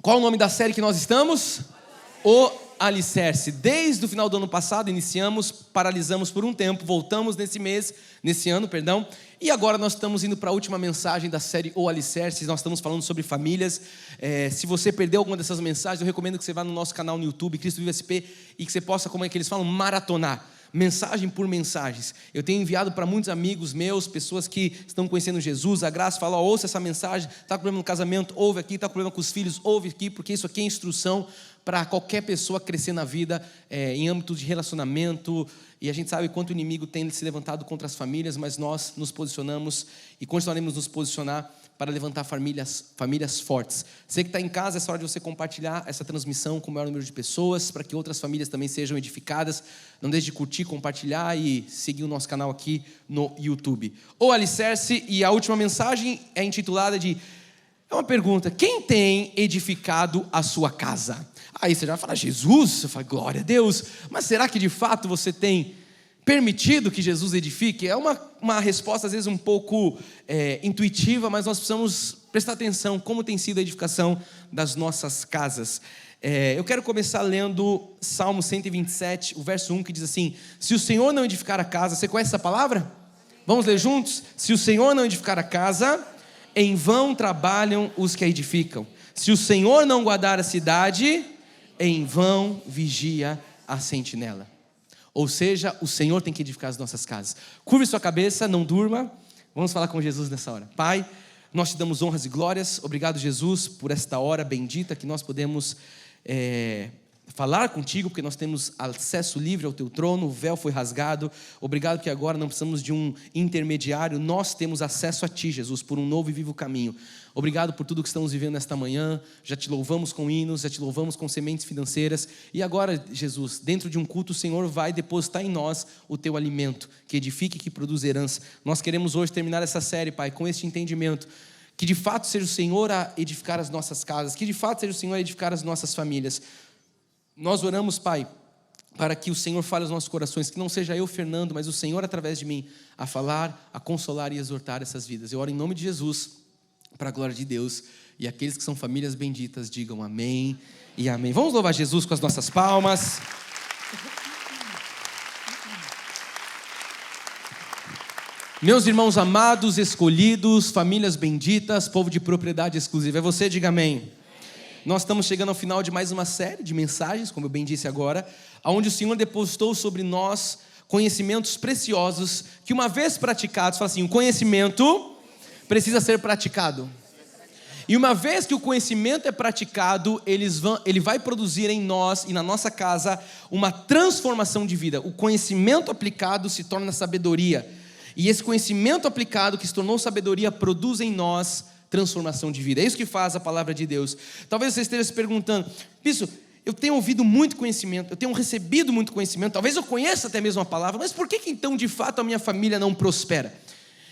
Qual o nome da série que nós estamos? O Alicerce. Desde o final do ano passado iniciamos, paralisamos por um tempo, voltamos nesse ano, e agora nós estamos indo para a última mensagem da série O Alicerce. Nós estamos falando sobre famílias. Se você perdeu alguma dessas mensagens, eu recomendo que você vá no nosso canal no YouTube, Cristo Vive SP, e que você possa, como é que eles falam, maratonar. Mensagem por mensagens. Eu tenho enviado para muitos amigos meus, pessoas que estão conhecendo Jesus, a graça, fala, ouça essa mensagem, está com problema no casamento, ouve aqui, está com problema com os filhos, ouve aqui, porque isso aqui é instrução para qualquer pessoa crescer na vida, em âmbito de relacionamento, e a gente sabe quanto o inimigo tem se levantado contra as famílias, mas nós nos posicionamos e continuaremos nos posicionar para levantar famílias fortes. Você que está em casa, é hora de você compartilhar essa transmissão com o maior número de pessoas, para que outras famílias também sejam edificadas. Não deixe de curtir, compartilhar e seguir o nosso canal aqui no YouTube. O Alicerce, e a última mensagem é intitulada de... É uma pergunta: quem tem edificado a sua casa? Aí você já vai falar, Jesus? Eu falo, glória a Deus. Mas será que de fato você tem permitido que Jesus edifique? É uma resposta às vezes um pouco intuitiva, mas nós precisamos prestar atenção como tem sido a edificação das nossas casas. Eu quero começar lendo Salmo 127, o verso 1, que diz assim: se o Senhor não edificar a casa... Você conhece essa palavra? Vamos ler juntos? Se o Senhor não edificar a casa, em vão trabalham os que a edificam. Se o Senhor não guardar a cidade, em vão vigia a sentinela. Ou seja, o Senhor tem que edificar as nossas casas. Curve sua cabeça, não durma. Vamos falar com Jesus nessa hora. Pai, nós te damos honras e glórias. Obrigado, Jesus, por esta hora bendita que nós podemos falar contigo, porque nós temos acesso livre ao teu trono, o véu foi rasgado. Obrigado que agora não precisamos de um intermediário, nós temos acesso a ti, Jesus, por um novo e vivo caminho. Obrigado por tudo que estamos vivendo nesta manhã. Já te louvamos com hinos, já te louvamos com sementes financeiras. E agora, Jesus, dentro de um culto, o Senhor vai depositar em nós o teu alimento, que edifique e que produz herança. Nós queremos hoje terminar essa série, Pai, com este entendimento, que de fato seja o Senhor a edificar as nossas casas, que de fato seja o Senhor a edificar as nossas famílias. Nós oramos, Pai, para que o Senhor fale aos nossos corações, que não seja eu, Fernando, mas o Senhor através de mim, a falar, a consolar e exortar essas vidas. Eu oro em nome de Jesus, para a glória de Deus, e aqueles que são famílias benditas digam amém e amém. Vamos louvar Jesus com as nossas palmas. Meus irmãos amados, escolhidos, famílias benditas, povo de propriedade exclusiva, é você, diga amém. Nós estamos chegando ao final de mais uma série de mensagens, como eu bem disse agora, onde o Senhor depositou sobre nós conhecimentos preciosos, que uma vez praticados, fala assim, o conhecimento precisa ser praticado. E uma vez que o conhecimento é praticado, ele vai produzir em nós e na nossa casa uma transformação de vida. O conhecimento aplicado se torna sabedoria. E esse conhecimento aplicado que se tornou sabedoria produz em nós transformação de vida. É isso que faz a palavra de Deus. Talvez você esteja se perguntando, Bispo, eu tenho ouvido muito conhecimento, eu tenho recebido muito conhecimento, talvez eu conheça até mesmo a palavra, mas por que então de fato a minha família não prospera?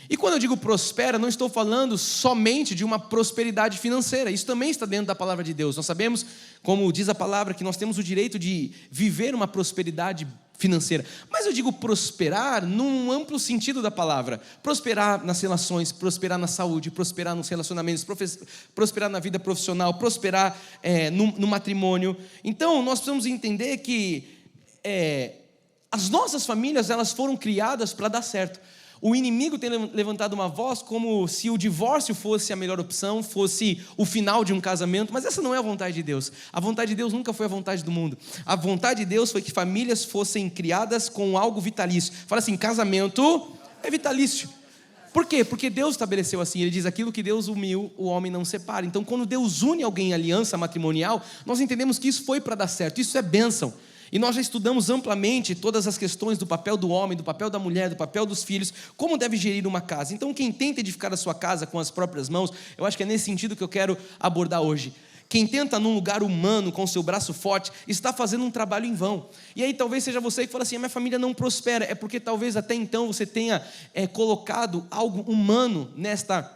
E quando eu digo prospera, não estou falando somente de uma prosperidade financeira, isso também está dentro da palavra de Deus. Nós sabemos, como diz a palavra, que nós temos o direito de viver uma prosperidade financeira, mas eu digo prosperar num amplo sentido da palavra, prosperar nas relações, prosperar na saúde, prosperar nos relacionamentos, prosperar na vida profissional, prosperar no matrimônio. Então nós precisamos entender que as nossas famílias, elas foram criadas para dar certo. O inimigo tem levantado uma voz como se o divórcio fosse a melhor opção, fosse o final de um casamento, mas essa não é a vontade de Deus. A vontade de Deus nunca foi a vontade do mundo. A vontade de Deus foi que famílias fossem criadas com algo vitalício. Fala assim, casamento é vitalício. Por quê? Porque Deus estabeleceu assim, Ele diz, aquilo que Deus uniu, o homem não separa. Então quando Deus une alguém em aliança matrimonial, nós entendemos que isso foi para dar certo, isso é bênção. E nós já estudamos amplamente todas as questões do papel do homem, do papel da mulher, do papel dos filhos, como deve gerir uma casa. Então quem tenta edificar a sua casa com as próprias mãos, eu acho que é nesse sentido que eu quero abordar hoje. Quem tenta num lugar humano, com o seu braço forte, está fazendo um trabalho em vão. E aí talvez seja você que fala assim, a minha família não prospera, é porque talvez até então você tenha colocado algo humano nesta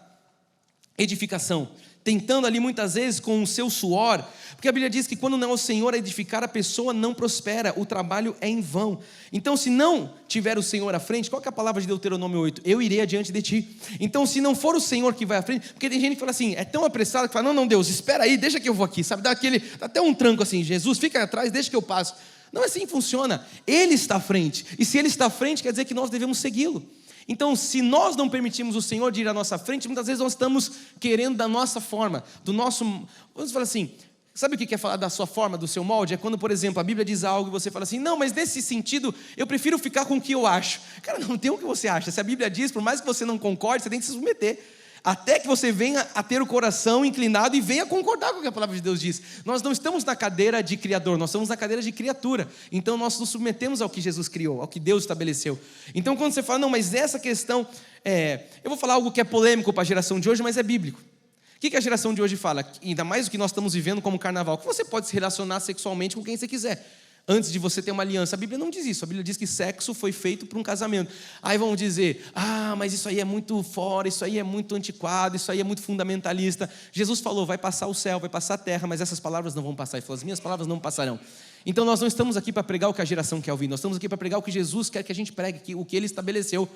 edificação. tentando ali muitas vezes com o seu suor, porque a Bíblia diz que quando não é o Senhor a edificar, a pessoa não prospera, o trabalho é em vão. Então, se não tiver o Senhor à frente, qual que é a palavra de Deuteronômio 8? Eu irei adiante de ti. Então, se não for o Senhor que vai à frente, porque tem gente que fala assim, é tão apressado que fala, não, Deus, espera aí, deixa que eu vou aqui, sabe, dá até um tranco assim, Jesus, fica atrás, deixa que eu passo. Não é assim que funciona, Ele está à frente, e se Ele está à frente, quer dizer que nós devemos segui-lo. Então, se nós não permitimos o Senhor de ir à nossa frente, muitas vezes nós estamos querendo da nossa forma, do nosso... Vamos falar assim, sabe o que é falar da sua forma, do seu molde? É quando, por exemplo, a Bíblia diz algo e você fala assim, não, mas nesse sentido, eu prefiro ficar com o que eu acho. Cara, não tem o que você acha. Se a Bíblia diz, por mais que você não concorde, você tem que se submeter. Até que você venha a ter o coração inclinado e venha concordar com o que a palavra de Deus diz. Nós não estamos na cadeira de criador, nós estamos na cadeira de criatura. Então nós nos submetemos ao que Jesus criou, ao que Deus estabeleceu. Então quando você fala, não, mas essa questão, eu vou falar algo que é polêmico para a geração de hoje, mas é bíblico. O que a geração de hoje fala? Ainda mais o que nós estamos vivendo como carnaval, que você pode se relacionar sexualmente com quem você quiser, antes de você ter uma aliança. A Bíblia não diz isso, a Bíblia diz que sexo foi feito para um casamento. Aí vão dizer, mas isso aí é muito fora, isso aí é muito antiquado, isso aí é muito fundamentalista. Jesus falou, vai passar o céu, vai passar a terra, mas essas palavras não vão passar. Ele falou, as minhas palavras não passarão. Então nós não estamos aqui para pregar o que a geração quer ouvir, nós estamos aqui para pregar o que Jesus quer que a gente pregue, o que Ele estabeleceu.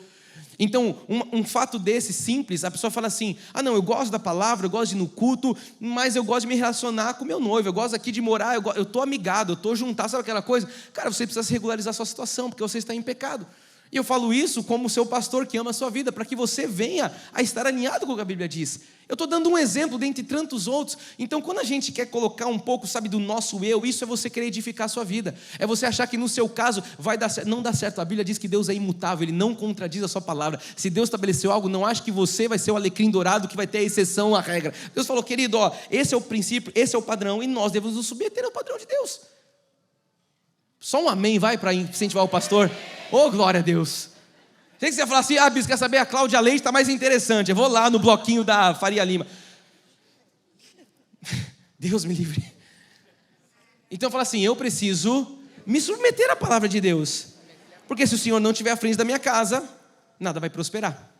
Então, um fato desse simples, a pessoa fala assim, não, eu gosto da palavra, eu gosto de ir no culto, mas eu gosto de me relacionar com meu noivo, eu gosto aqui de morar, eu estou amigado, eu estou juntado, sabe aquela coisa? Cara, você precisa se regularizar a sua situação, porque você está em pecado. E eu falo isso como seu pastor que ama a sua vida, para que você venha a estar alinhado com o que a Bíblia diz. Eu estou dando um exemplo dentre tantos outros. Então, quando a gente quer colocar um pouco, sabe, do nosso eu, isso é você querer edificar a sua vida. É você achar que no seu caso vai dar certo. Não dá certo. A Bíblia diz que Deus é imutável, Ele não contradiz a sua palavra. Se Deus estabeleceu algo, não ache que você vai ser o alecrim dourado que vai ter a exceção à regra. Deus falou, querido, esse é o princípio, esse é o padrão, e nós devemos nos submeter ao padrão de Deus. Só um amém vai para incentivar o pastor? Oh, glória a Deus. Sei que você ia falar assim, bispo, quer saber, a Cláudia Leite está mais interessante, eu vou lá no bloquinho da Faria Lima. Deus me livre. Então eu falo assim, eu preciso me submeter à palavra de Deus, porque se o Senhor não estiver à frente da minha casa, nada vai prosperar.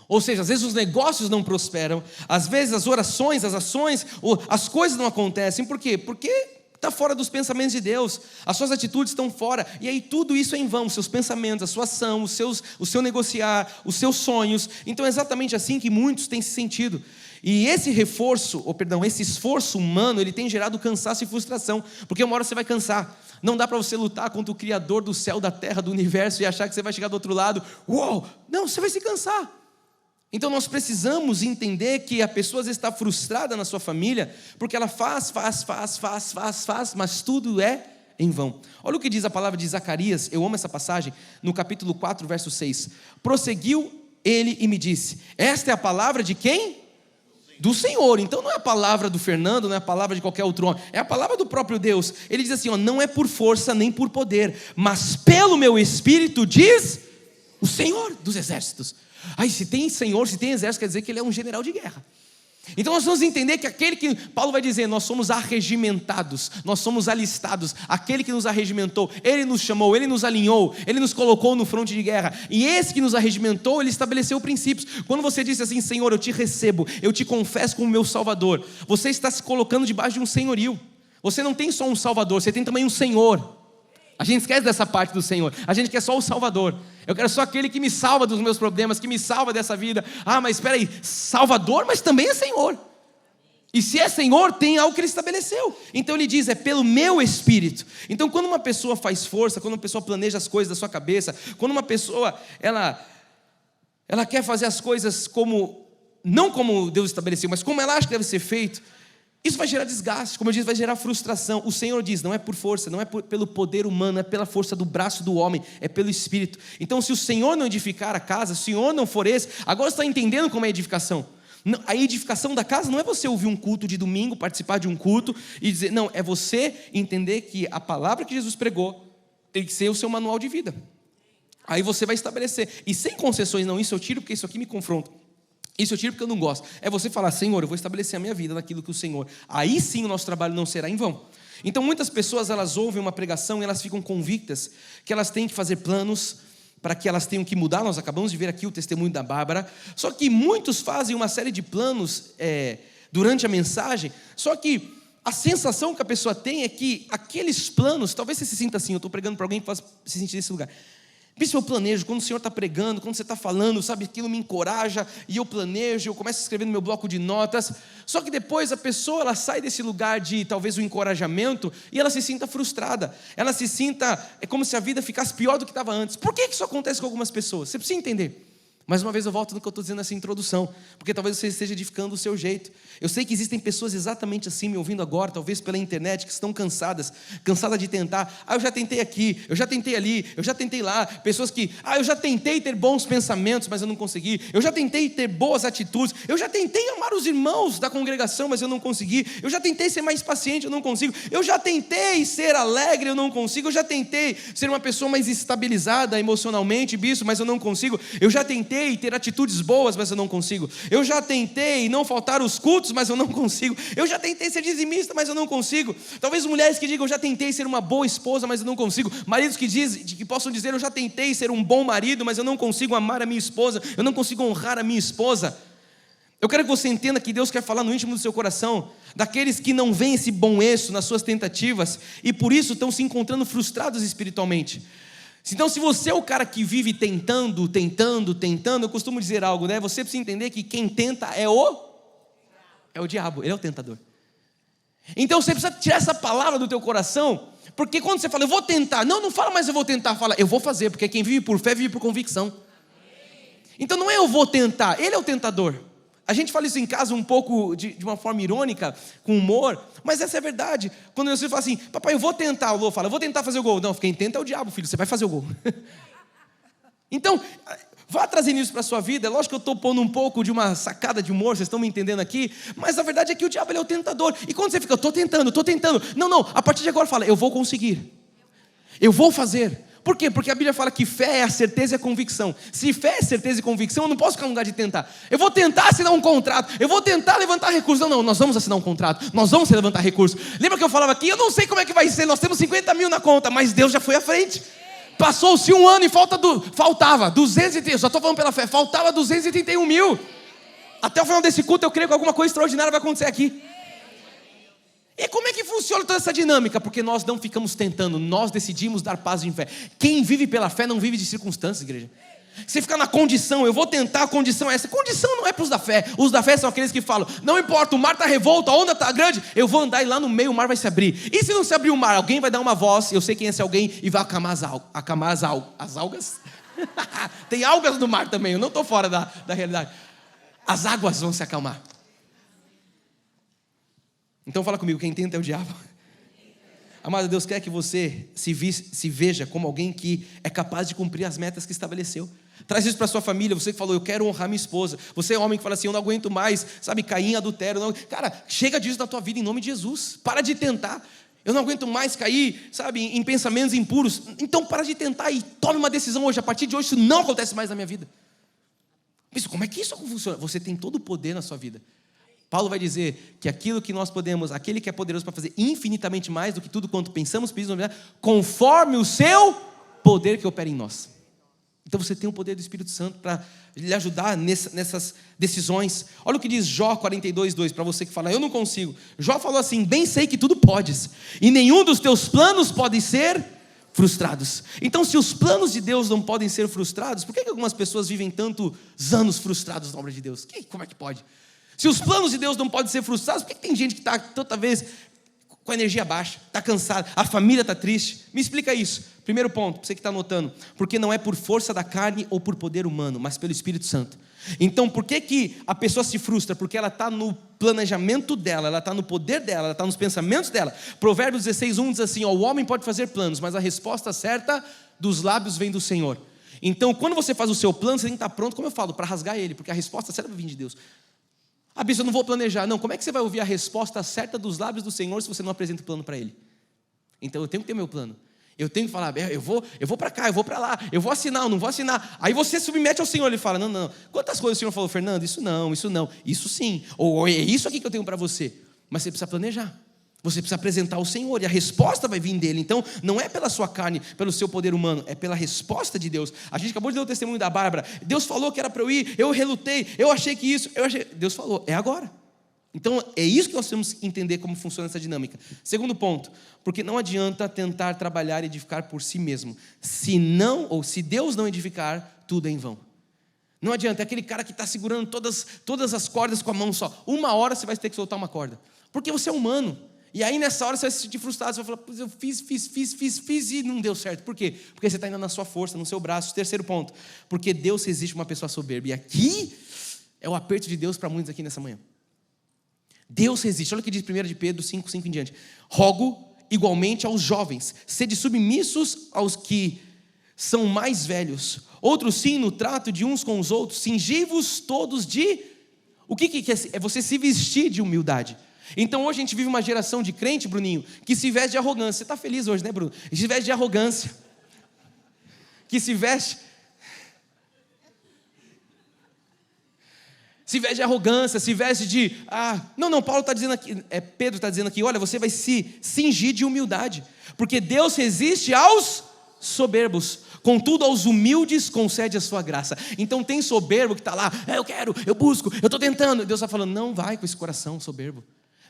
Ou seja, às vezes os negócios não prosperam, às vezes as orações, as ações, as coisas não acontecem, por quê? Porque está fora dos pensamentos de Deus, as suas atitudes estão fora, e aí tudo isso é em vão, os seus pensamentos, a sua ação, o seu negociar, os seus sonhos. Então é exatamente assim que muitos têm se sentido. E esse esse esforço humano, ele tem gerado cansaço e frustração, porque uma hora você vai cansar. Não dá para você lutar contra o Criador do céu, da terra, do universo, e achar que você vai chegar do outro lado, não, você vai se cansar. Então nós precisamos entender que a pessoa às vezes está frustrada na sua família, porque ela faz, mas tudo é em vão. Olha o que diz a palavra de Zacarias, eu amo essa passagem, no capítulo 4, verso 6. Prosseguiu ele e me disse, esta é a palavra de quem? Do Senhor. Então não é a palavra do Fernando, não é a palavra de qualquer outro homem, é a palavra do próprio Deus. Ele diz assim, não é por força nem por poder, mas pelo meu Espírito, diz o Senhor dos exércitos. Se tem Senhor, se tem exército, quer dizer que Ele é um general de guerra. Então nós vamos entender que aquele que, Paulo vai dizer, nós somos arregimentados, nós somos alistados, aquele que nos arregimentou, Ele nos chamou, Ele nos alinhou, Ele nos colocou no fronte de guerra, e esse que nos arregimentou, Ele estabeleceu princípios. Quando você disse assim, Senhor, eu te recebo, eu te confesso como meu Salvador, você está se colocando debaixo de um senhorio. Você não tem só um Salvador, você tem também um Senhor. A gente esquece dessa parte do Senhor, a gente quer só o Salvador. Eu quero só aquele que me salva dos meus problemas, que me salva dessa vida. Mas espera aí, Salvador, mas também é Senhor. E se é Senhor, tem algo que Ele estabeleceu. Então Ele diz, é pelo meu Espírito. Então quando uma pessoa faz força, quando uma pessoa planeja as coisas da sua cabeça, quando uma pessoa, ela quer fazer as coisas não como Deus estabeleceu, mas como ela acha que deve ser feito, isso vai gerar desgaste, como eu disse, vai gerar frustração. O Senhor diz, não é por força, não é pelo poder humano, não é pela força do braço do homem, é pelo Espírito. Então se o Senhor não edificar a casa, se o Senhor não for esse, agora você está entendendo como é a edificação. A edificação da casa não é você ouvir um culto de domingo, participar de um culto e dizer, não, é você entender que a palavra que Jesus pregou tem que ser o seu manual de vida. Aí você vai estabelecer, e sem concessões, não, isso eu tiro porque isso aqui me confronta. Isso eu tiro porque eu não gosto. É você falar, Senhor, eu vou estabelecer a minha vida naquilo que o Senhor. Aí sim o nosso trabalho não será em vão. Então muitas pessoas, elas ouvem uma pregação e elas ficam convictas que elas têm que fazer planos para que elas tenham que mudar. Nós acabamos de ver aqui o testemunho da Bárbara. Só que muitos fazem uma série de planos durante a mensagem. Só que a sensação que a pessoa tem é que aqueles planos, talvez você se sinta assim, eu estou pregando para alguém que faz se sentir nesse lugar. Isso eu planejo, quando o Senhor está pregando, quando você está falando, sabe, aquilo me encoraja, e eu planejo, eu começo a escrever no meu bloco de notas, só que depois a pessoa, ela sai desse lugar de, talvez, o encorajamento, e ela se sinta frustrada, ela se sinta, é como se a vida ficasse pior do que estava antes. Por que isso acontece com algumas pessoas? Você precisa entender. Mais uma vez eu volto no que eu estou dizendo nessa introdução, porque talvez você esteja edificando o seu jeito. Eu sei que existem pessoas exatamente assim me ouvindo agora, talvez pela internet, que estão cansadas de tentar. Eu já tentei aqui, eu já tentei ali, eu já tentei lá. Pessoas que, eu já tentei ter bons pensamentos, mas eu não consegui. Eu já tentei ter boas atitudes. Eu já tentei amar os irmãos da congregação, mas eu não consegui. Eu já tentei ser mais paciente, eu não consigo. Eu já tentei ser alegre, eu não consigo. Eu já tentei ser uma pessoa mais estabilizada emocionalmente, bispo, mas eu não consigo. Eu já tentei ter atitudes boas, mas eu não consigo. Eu já tentei não faltar os cultos, mas eu não consigo. Eu já tentei ser dizimista, mas eu não consigo. Talvez mulheres que digam, eu já tentei ser uma boa esposa, mas eu não consigo. Maridos que possam dizer, eu já tentei ser um bom marido, mas eu não consigo amar a minha esposa, eu não consigo honrar a minha esposa. Eu quero que você entenda que Deus quer falar no íntimo do seu coração, daqueles que não veem esse bom êxito nas suas tentativas, e por isso estão se encontrando frustrados espiritualmente. Então, se você é o cara que vive tentando, eu costumo dizer algo, né? Você precisa entender que quem tenta é o diabo, ele é o tentador. Então, você precisa tirar essa palavra do teu coração, porque quando você fala, eu vou tentar, não fala mais eu vou tentar, fala, eu vou fazer, porque quem vive por fé, vive por convicção. Então, não é eu vou tentar, ele é o tentador. A gente fala isso em casa um pouco de uma forma irônica, com humor, mas essa é a verdade. Quando você fala assim, papai, eu vou tentar, o Lô fala, eu vou tentar fazer o gol. Não, quem tenta é o diabo, filho, você vai fazer o gol. Então, vá trazendo isso para a sua vida. É lógico que eu estou pondo um pouco de uma sacada de humor, vocês estão me entendendo aqui, mas a verdade é que o diabo ele é o tentador. E quando você fica, eu estou tentando, não, a partir de agora fala, eu vou conseguir, eu vou fazer. Por quê? Porque a Bíblia fala que fé é a certeza e a convicção. Se fé é certeza e convicção, eu não posso ficar no lugar de tentar. Eu vou tentar assinar um contrato, eu vou tentar levantar recursos. Não, nós vamos assinar um contrato, nós vamos levantar recursos. Lembra que eu falava aqui, eu não sei como é que vai ser, nós temos 50 mil na conta, mas Deus já foi à frente. Passou-se um ano e faltava 230, eu só estou falando pela fé, faltava 231 mil. Até o final desse culto eu creio que alguma coisa extraordinária vai acontecer aqui. E como é que funciona toda essa dinâmica? Porque nós não ficamos tentando, nós decidimos dar paz em fé. Quem vive pela fé não vive de circunstâncias, igreja. Você fica na condição, eu vou tentar, a condição é essa. Condição não é para os da fé. Os da fé são aqueles que falam, não importa, o mar está revolto, a onda está grande, eu vou andar e lá no meio o mar vai se abrir. E se não se abrir o mar, alguém vai dar uma voz, eu sei quem é esse alguém, e vai acalmar as algas. Tem algas no mar também, eu não estou fora da realidade. As águas vão se acalmar. Então fala comigo, quem tenta é o diabo. Amado, Deus quer que você se veja como alguém que é capaz de cumprir as metas que estabeleceu. Traz isso para sua família, você que falou, eu quero honrar minha esposa. Você é homem que fala assim, eu não aguento mais, sabe, cair em adultério. Não. Cara, chega disso na tua vida em nome de Jesus. Para de tentar. Eu não aguento mais cair, sabe, em pensamentos impuros. Então para de tentar e tome uma decisão hoje. A partir de hoje isso não acontece mais na minha vida. Mas como é que isso funciona? Você tem todo o poder na sua vida. Paulo vai dizer que aquilo que nós podemos, aquele que é poderoso para fazer infinitamente mais do que tudo quanto pensamos, conforme o seu poder que opera em nós. Então você tem o poder do Espírito Santo para lhe ajudar nessas decisões. Olha o que diz Jó 42:2, para você que fala, eu não consigo. Jó falou assim, bem sei que tudo podes, e nenhum dos teus planos pode ser frustrados. Então se os planos de Deus não podem ser frustrados, por que algumas pessoas vivem tantos anos frustrados na obra de Deus? Como é que pode? Se os planos de Deus não podem ser frustrados, por que tem gente que está toda vez com a energia baixa, está cansada, a família está triste? Me explica isso. Primeiro ponto, para você que está anotando, porque não é por força da carne ou por poder humano, mas pelo Espírito Santo. Então por que a pessoa se frustra? Porque ela está no planejamento dela, ela está no poder dela, ela está nos pensamentos dela. Provérbios 16:1 diz assim, o homem pode fazer planos, mas a resposta certa dos lábios vem do Senhor. Então quando você faz o seu plano, você tem que estar pronto, como eu falo, para rasgar ele, porque a resposta certa vai vir de Deus. Bispo, eu não vou planejar. Não, como é que você vai ouvir a resposta certa dos lábios do Senhor se você não apresenta o plano para Ele? Então eu tenho que ter meu plano. Eu tenho que falar, eu vou para cá, eu vou para lá, eu vou assinar, eu não vou assinar. Aí você submete ao Senhor, Ele fala, não. Quantas coisas o Senhor falou, Fernando? Isso não, isso sim. Ou é isso aqui que eu tenho para você. Mas você precisa planejar. Você precisa apresentar ao Senhor e a resposta vai vir dele. Então não é pela sua carne, pelo seu poder humano, é pela resposta de Deus. A gente acabou de ler o testemunho da Bárbara. Deus falou que era para eu ir, eu relutei, eu achei que isso, Deus falou, é agora. Então, é isso que nós temos que entender como funciona essa dinâmica. Segundo ponto, porque não adianta tentar trabalhar e edificar por si mesmo. Se Deus não edificar, tudo é em vão. Não adianta, é aquele cara que está segurando todas as cordas com a mão só. Uma hora você vai ter que soltar uma corda. Porque você é humano. E aí nessa hora você vai se sentir frustrado. Você vai falar, eu fiz e não deu certo. Por quê? Porque você está indo na sua força, no seu braço. Terceiro ponto, porque Deus resiste a uma pessoa soberba. E aqui é o aperto de Deus para muitos aqui nessa manhã. Deus resiste. Olha o que diz 1 de Pedro 5 em diante. Rogo igualmente aos jovens, sede submissos aos que são mais velhos. Outros sim, no trato de uns com os outros, cingi-vos todos de... O que é? É você se vestir de humildade. Então hoje a gente vive uma geração de crente, Bruninho, que se veste de arrogância. Você está feliz hoje, né, Bruno? A gente se veste de arrogância. Que se veste de arrogância, se veste de... Não, Paulo está dizendo aqui, Pedro está dizendo aqui, olha, você vai se cingir de humildade, porque Deus resiste aos soberbos, contudo aos humildes concede a sua graça. Então tem soberbo que está lá, eu quero, eu busco, eu estou tentando. Deus está falando, não vai com esse coração soberbo.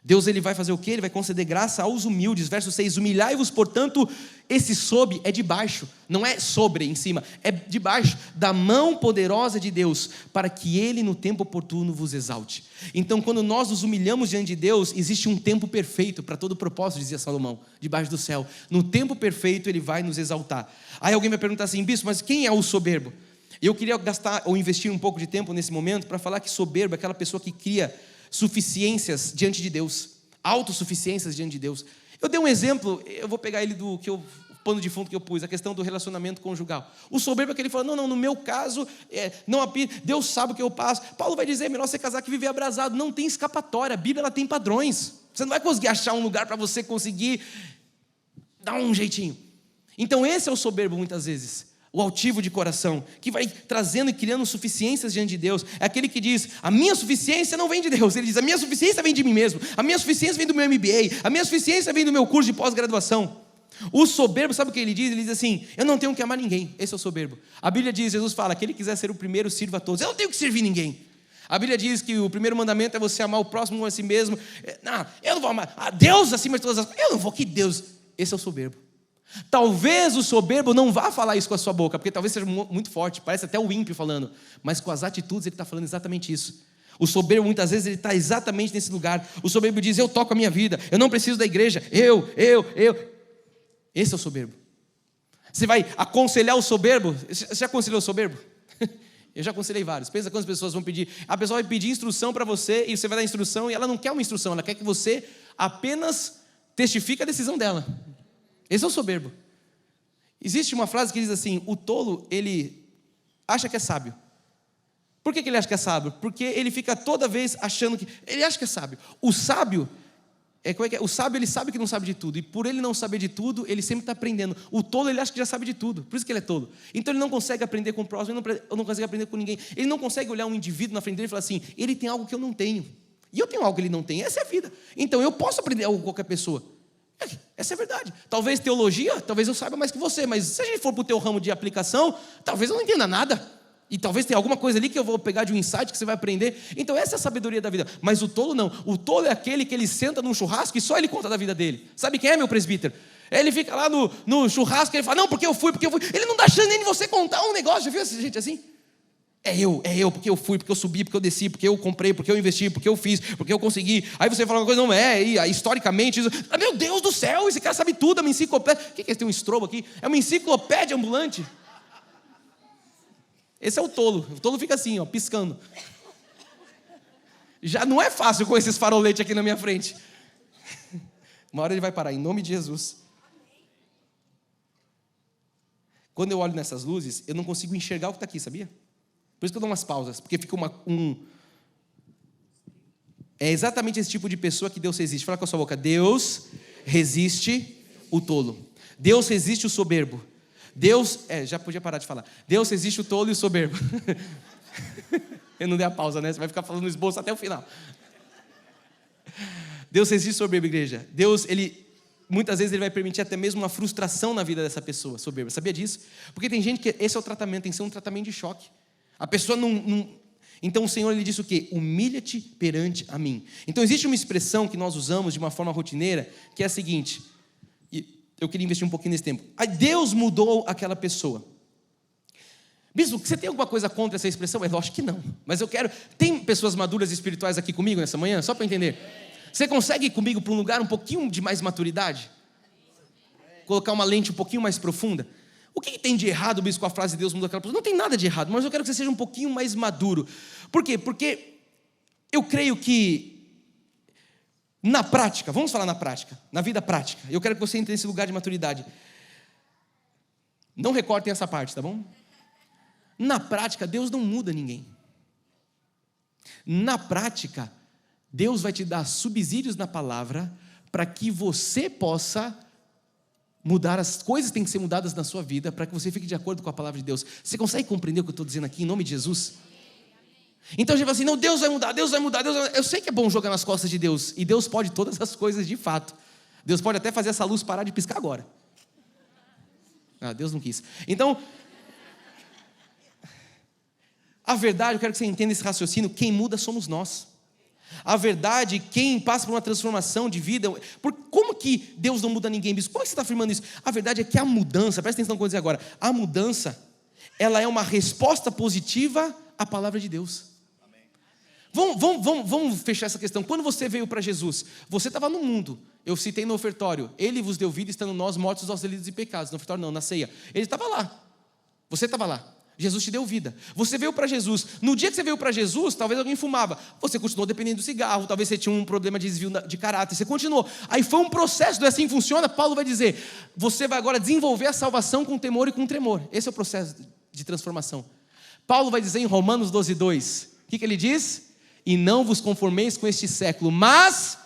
Deus ele vai fazer o quê? Ele vai conceder graça aos humildes. Verso 6, humilhai-vos, portanto, esse sob é de baixo, não é sobre em cima, é de baixo, da mão poderosa de Deus, para que Ele no tempo oportuno vos exalte. Então quando nós nos humilhamos diante de Deus, existe um tempo perfeito para todo o propósito, dizia Salomão, debaixo do céu. No tempo perfeito Ele vai nos exaltar. Aí alguém vai perguntar assim, bispo, mas quem é o soberbo? Eu queria gastar ou investir um pouco de tempo nesse momento para falar que soberbo é aquela pessoa que cria suficiências diante de Deus, autossuficiências diante de Deus. Eu dei um exemplo, eu vou pegar ele o pano de fundo que eu pus, a questão do relacionamento conjugal. O soberbo é que ele fala, não, no meu caso, Deus sabe o que eu passo. Paulo vai dizer, é melhor você casar que viver abrasado. Não tem escapatória, a Bíblia ela tem padrões. Você não vai conseguir achar um lugar para você conseguir dar um jeitinho. Então esse é o soberbo muitas vezes. O altivo de coração, que vai trazendo e criando suficiências diante de Deus. É aquele que diz, a minha suficiência não vem de Deus. Ele diz, a minha suficiência vem de mim mesmo. A minha suficiência vem do meu MBA. A minha suficiência vem do meu curso de pós-graduação. O soberbo, sabe o que ele diz? Ele diz assim, eu não tenho que amar ninguém. Esse é o soberbo. A Bíblia diz, Jesus fala, aquele que quiser ser o primeiro, sirva a todos. Eu não tenho que servir ninguém. A Bíblia diz que o primeiro mandamento é você amar o próximo como a si mesmo. Não, eu não vou amar a Deus acima de todas as coisas. Eu não vou, que Deus. Esse é o soberbo. Talvez o soberbo não vá falar isso com a sua boca, porque talvez seja muito forte, parece até o ímpio falando, mas com as atitudes ele está falando exatamente isso. O soberbo muitas vezes ele está exatamente nesse lugar. O soberbo diz, eu toco a minha vida, eu não preciso da igreja, eu. Esse é o soberbo. Você vai aconselhar o soberbo? Você já aconselhou o soberbo? Eu já aconselhei vários. Pensa quantas pessoas vão pedir. A pessoa vai pedir instrução para você e você vai dar instrução e ela não quer uma instrução, ela quer que você apenas testifique a decisão dela. Esse é o soberbo. Existe uma frase que diz assim, o tolo, ele acha que é sábio. Por que ele acha que é sábio? Porque ele fica toda vez achando que... Ele acha que é sábio. O sábio, O sábio, ele sabe que não sabe de tudo. E por ele não saber de tudo, ele sempre está aprendendo. O tolo, ele acha que já sabe de tudo. Por isso que ele é tolo. Então ele não consegue aprender com o próximo, ele não consegue aprender com ninguém. Ele não consegue olhar um indivíduo na frente dele e falar assim, ele tem algo que eu não tenho. E eu tenho algo que ele não tem. Essa é a vida. Então eu posso aprender algo com qualquer pessoa. Essa é a verdade. Talvez teologia, talvez eu saiba mais que você, mas se a gente for para o teu ramo de aplicação, talvez eu não entenda nada. E talvez tenha alguma coisa ali que eu vou pegar de um insight que você vai aprender. Então essa é a sabedoria da vida. Mas o tolo não. O tolo é aquele que ele senta num churrasco e só ele conta da vida dele. Sabe quem é, meu presbítero? Ele fica lá no churrasco e ele fala, não, porque eu fui. Ele não dá chance nem de você contar um negócio. Já viu essa gente assim? É eu, porque eu fui, porque eu subi, porque eu desci, porque eu comprei, porque eu investi, porque eu fiz, porque eu consegui. Aí você fala uma coisa, não é, e historicamente, meu Deus do céu, esse cara sabe tudo, é uma enciclopédia. O que é? Tem um estrobo aqui? É uma enciclopédia ambulante. Esse é o tolo fica assim, ó, piscando. Já não é fácil com esses faroletes aqui na minha frente. Uma hora ele vai parar, em nome de Jesus. Quando eu olho nessas luzes, eu não consigo enxergar o que está aqui, sabia? Por isso que eu dou umas pausas, porque fica É exatamente esse tipo de pessoa que Deus resiste. Fala com a sua boca, Deus resiste o tolo. Deus resiste o soberbo. Já podia parar de falar. Deus resiste o tolo e o soberbo. Eu não dei a pausa, né? Você vai ficar falando no esboço até o final. Deus resiste o soberbo, igreja. Deus, muitas vezes ele vai permitir até mesmo uma frustração na vida dessa pessoa soberba. Sabia disso? Porque tem gente que esse é o tratamento, tem que ser um tratamento de choque. A pessoa não... Então o Senhor, Ele disse o quê? Humilha-te perante a mim. Então existe uma expressão que nós usamos de uma forma rotineira, que é a seguinte, e eu queria investir um pouquinho nesse tempo. Deus mudou aquela pessoa. Bispo, você tem alguma coisa contra essa expressão? É lógico que não, mas eu quero... Tem pessoas maduras e espirituais aqui comigo nessa manhã? Só para entender. Você consegue ir comigo para um lugar um pouquinho de mais maturidade? Colocar uma lente um pouquinho mais profunda? O que tem de errado, bispo, com a frase Deus mudou aquela pessoa? Não tem nada de errado, mas eu quero que você seja um pouquinho mais maduro. Por quê? Porque eu creio que na prática, vamos falar na prática, na vida prática, eu quero que você entre nesse lugar de maturidade. Não recortem essa parte, tá bom? Na prática, Deus não muda ninguém. Na prática, Deus vai te dar subsídios na palavra para que você possa mudar, as coisas têm que ser mudadas na sua vida para que você fique de acordo com a palavra de Deus. Você consegue compreender o que eu estou dizendo aqui em nome de Jesus? Então a gente fala assim, não, Deus vai mudar, Deus vai mudar, Deus vai mudar. Eu sei que é bom jogar nas costas de Deus, e Deus pode todas as coisas de fato. Deus pode até fazer essa luz parar de piscar agora. Deus não quis. Então, a verdade, eu quero que você entenda esse raciocínio, quem muda somos nós. A verdade, quem passa por uma transformação de vida, como que Deus não muda ninguém? Como é que você está afirmando isso? A verdade é que a mudança, presta atenção no que eu vou dizer agora, a mudança, ela é uma resposta positiva à palavra de Deus. Vamos fechar essa questão. Quando você veio para Jesus, você estava no mundo, eu citei no ofertório, Ele vos deu vida estando nós mortos aos delitos e pecados, no ofertório não, na ceia, Ele estava lá, você estava lá. Jesus te deu vida. Você veio para Jesus. No dia que você veio para Jesus, talvez alguém fumava. Você continuou dependendo do cigarro. Talvez você tinha um problema de desvio de caráter. Você continuou. Aí foi um processo. Não é assim que funciona? Paulo vai dizer, você vai agora desenvolver a salvação com temor e com tremor. Esse é o processo de transformação. Paulo vai dizer em Romanos 12:2. O que ele diz? E não vos conformeis com este século, mas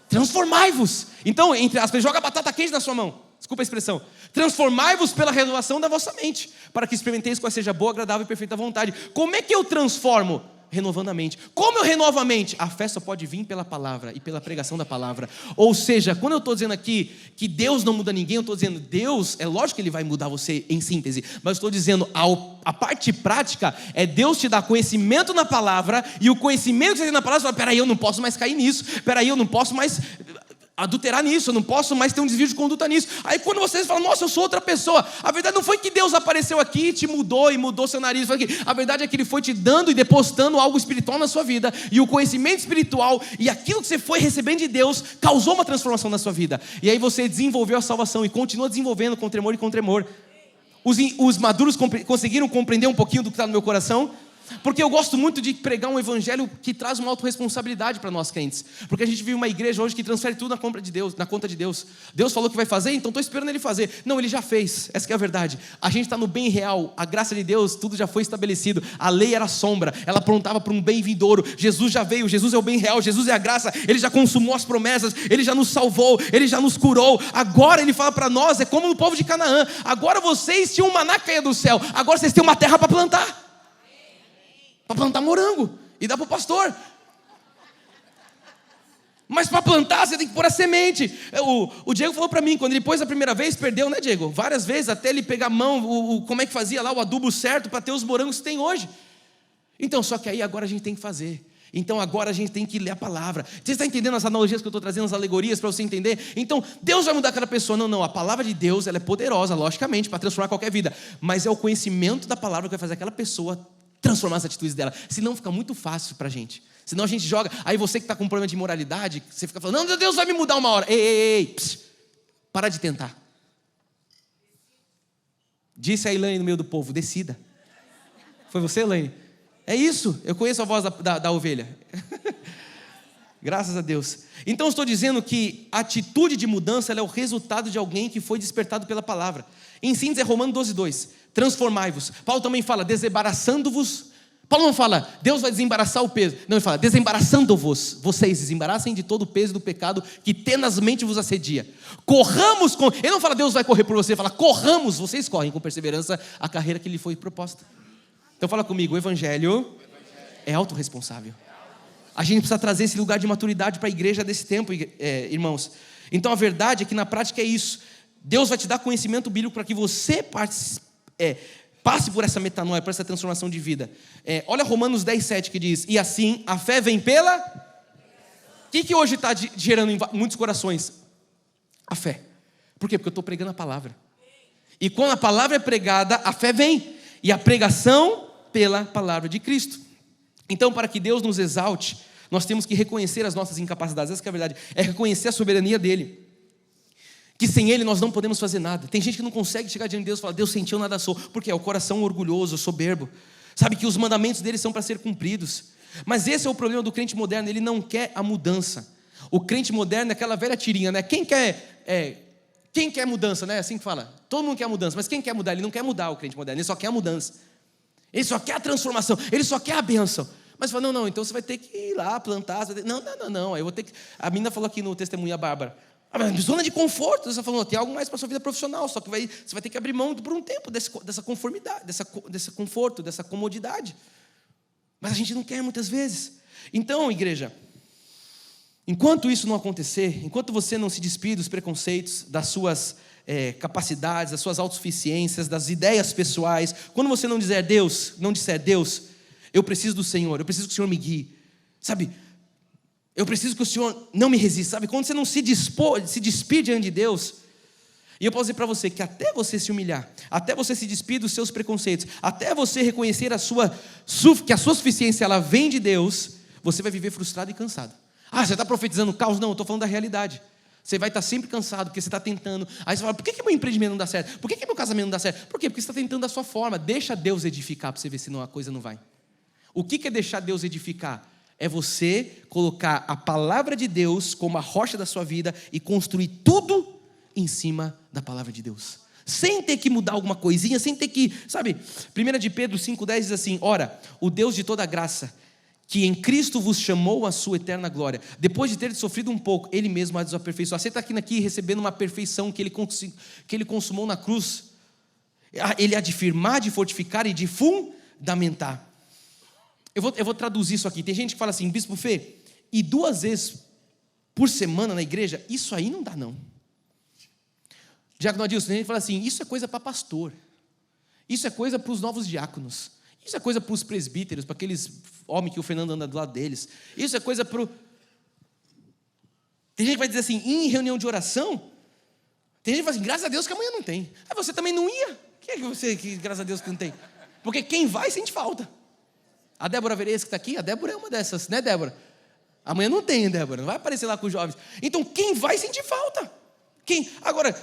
transformai-vos. Então, entre aspas, joga batata quente na sua mão. Desculpa a expressão. Transformai-vos pela renovação da vossa mente, para que experimenteis qual seja boa, agradável e perfeita vontade. Como é que eu transformo? Renovando a mente. Como eu renovo a mente? A fé só pode vir pela palavra e pela pregação da palavra. Ou seja, quando eu estou dizendo aqui que Deus não muda ninguém, eu estou dizendo, Deus, é lógico que Ele vai mudar você em síntese, mas eu estou dizendo, a parte prática é Deus te dar conhecimento na palavra, e o conhecimento que você tem na palavra, você fala, peraí, eu não posso mais cair nisso, peraí, eu não posso mais adulterar nisso, eu não posso mais ter um desvio de conduta nisso. Aí quando vocês falam, nossa, eu sou outra pessoa, a verdade não foi que Deus apareceu aqui e te mudou e mudou seu nariz, a verdade é que Ele foi te dando e depositando algo espiritual na sua vida, e o conhecimento espiritual e aquilo que você foi recebendo de Deus causou uma transformação na sua vida, e aí você desenvolveu a salvação e continua desenvolvendo com tremor e com tremor. Os maduros conseguiram compreender um pouquinho do que está no meu coração? Porque eu gosto muito de pregar um evangelho que traz uma autorresponsabilidade para nós crentes. Porque a gente vive uma igreja hoje que transfere tudo na conta de Deus. Deus falou que vai fazer, então estou esperando Ele fazer. Não, Ele já fez, essa que é a verdade. A gente está no bem real, a graça de Deus, tudo já foi estabelecido. A lei era sombra, ela apontava para um bem vindouro. Jesus já veio, Jesus é o bem real, Jesus é a graça. Ele já consumou as promessas, Ele já nos salvou, Ele já nos curou. Agora Ele fala para nós, é como no povo de Canaã. Agora vocês tinham um maná que caía do céu, agora vocês têm uma terra para plantar. Para plantar morango e dar para o pastor. Mas para plantar você tem que pôr a semente. O Diego falou para mim, quando ele pôs a primeira vez, perdeu, né, Diego? Várias vezes, até ele pegar a mão, como é que fazia lá o adubo certo para ter os morangos que tem hoje. Então, só que aí agora a gente tem que fazer. Então agora a gente tem que ler a palavra. Você está entendendo as analogias que eu estou trazendo, as alegorias para você entender? Então Deus vai mudar aquela pessoa. Não, a palavra de Deus ela é poderosa, logicamente, para transformar qualquer vida. Mas é o conhecimento da palavra que vai fazer aquela pessoa transformar as atitudes dela. Senão fica muito fácil para a gente. Senão a gente joga. Aí você que está com um problema de imoralidade, você fica falando, não, Deus vai me mudar uma hora. Ei, psiu, para de tentar. Disse a Elaine no meio do povo, decida. Foi você, Elaine? É isso, eu conheço a voz da ovelha. Graças a Deus. Então eu estou dizendo que a atitude de mudança ela é o resultado de alguém que foi despertado pela palavra. Em síntese é Romanos 12:2. Transformai-vos. Paulo também fala, desembaraçando-vos. Paulo não fala, Deus vai desembaraçar o peso. Não, ele fala, desembaraçando-vos. Vocês desembaraçem de todo o peso do pecado que tenazmente vos assedia. Corramos com... Ele não fala, Deus vai correr por você. Ele fala, corramos, vocês correm com perseverança a carreira que lhe foi proposta. Então fala comigo, o evangelho é autorresponsável. A gente precisa trazer esse lugar de maturidade para a igreja desse tempo, irmãos. Então a verdade é que na prática é isso. Deus vai te dar conhecimento bíblico para que você Passe por essa metanoia, por essa transformação de vida. Olha Romanos 10:7 que diz: e assim, a fé vem pela... O que hoje está gerando em muitos corações? A fé. Por quê? Porque eu estou pregando a palavra. E quando a palavra é pregada, a fé vem. E a pregação pela palavra de Cristo. Então, para que Deus nos exalte, nós temos que reconhecer as nossas incapacidades. Essa que é a verdade. É reconhecer a soberania dEle. Que sem Ele nós não podemos fazer nada. Tem gente que não consegue chegar diante de Deus e falar: Deus, sem ti eu nada sou. Porque é o coração orgulhoso, soberbo. Sabe que os mandamentos dele são para ser cumpridos. Mas esse é o problema do crente moderno. Ele não quer a mudança. O crente moderno é aquela velha tirinha, né? Quem quer mudança, né? Assim que fala. Todo mundo quer mudança, mas quem quer mudar? Ele não quer mudar, o crente moderno. Ele só quer a mudança. Ele só quer a transformação. Ele só quer a bênção. Mas fala: não, então você vai ter que ir lá plantar. Não. Aí eu vou ter que... A menina falou aqui no testemunho, a Bárbara: zona de conforto. Você falou: tem algo mais para a sua vida profissional, só que você vai ter que abrir mão por um tempo dessa conformidade, desse conforto, dessa comodidade. Mas a gente não quer muitas vezes. Então, igreja, enquanto isso não acontecer, enquanto você não se despir dos preconceitos, das suas capacidades, das suas autossuficiências, das ideias pessoais, quando você não disser Deus, eu preciso do Senhor, eu preciso que o Senhor me guie, sabe? Eu preciso que o Senhor não me resista, sabe? Quando você não se despir diante de Deus, e eu posso dizer para você que até você se humilhar, até você se despir dos seus preconceitos, até você reconhecer que a sua suficiência ela vem de Deus, você vai viver frustrado e cansado. Você está profetizando caos? Não, eu estou falando da realidade. Você vai estar sempre cansado, porque você está tentando. Aí você fala: por que meu empreendimento não dá certo? Por que meu casamento não dá certo? Por quê? Porque você está tentando da sua forma. Deixa Deus edificar para você ver se a coisa não vai. O que é deixar Deus edificar? É você colocar a palavra de Deus como a rocha da sua vida e construir tudo em cima da palavra de Deus. Sem ter que mudar alguma coisinha, sem ter que, sabe? 1 de Pedro 5,10 diz assim: ora, o Deus de toda graça, que em Cristo vos chamou à sua eterna glória, depois de ter sofrido um pouco, Ele mesmo há de aperfeiçoar. Você está aqui recebendo uma perfeição que Ele consumou na cruz. Ele há de firmar, de fortificar e de fundamentar. Eu vou traduzir isso aqui. Tem gente que fala assim: Bispo Fê, e 2 vezes por semana na igreja, isso aí não dá não. Diácono Adilson, a gente fala assim: isso é coisa para pastor, isso é coisa para os novos diáconos, isso é coisa para os presbíteros, para aqueles homens que o Fernando anda do lado deles, isso é coisa para o... Tem gente que vai dizer assim, em reunião de oração, tem gente que fala assim: graças a Deus que amanhã não tem. Você também não ia? Quem é que você, que graças a Deus que não tem? Porque quem vai sente falta. A Débora Verez que está aqui, a Débora é uma dessas, né, Débora? Amanhã não tem, Débora, não vai aparecer lá com os jovens. Então quem vai sente falta. Agora,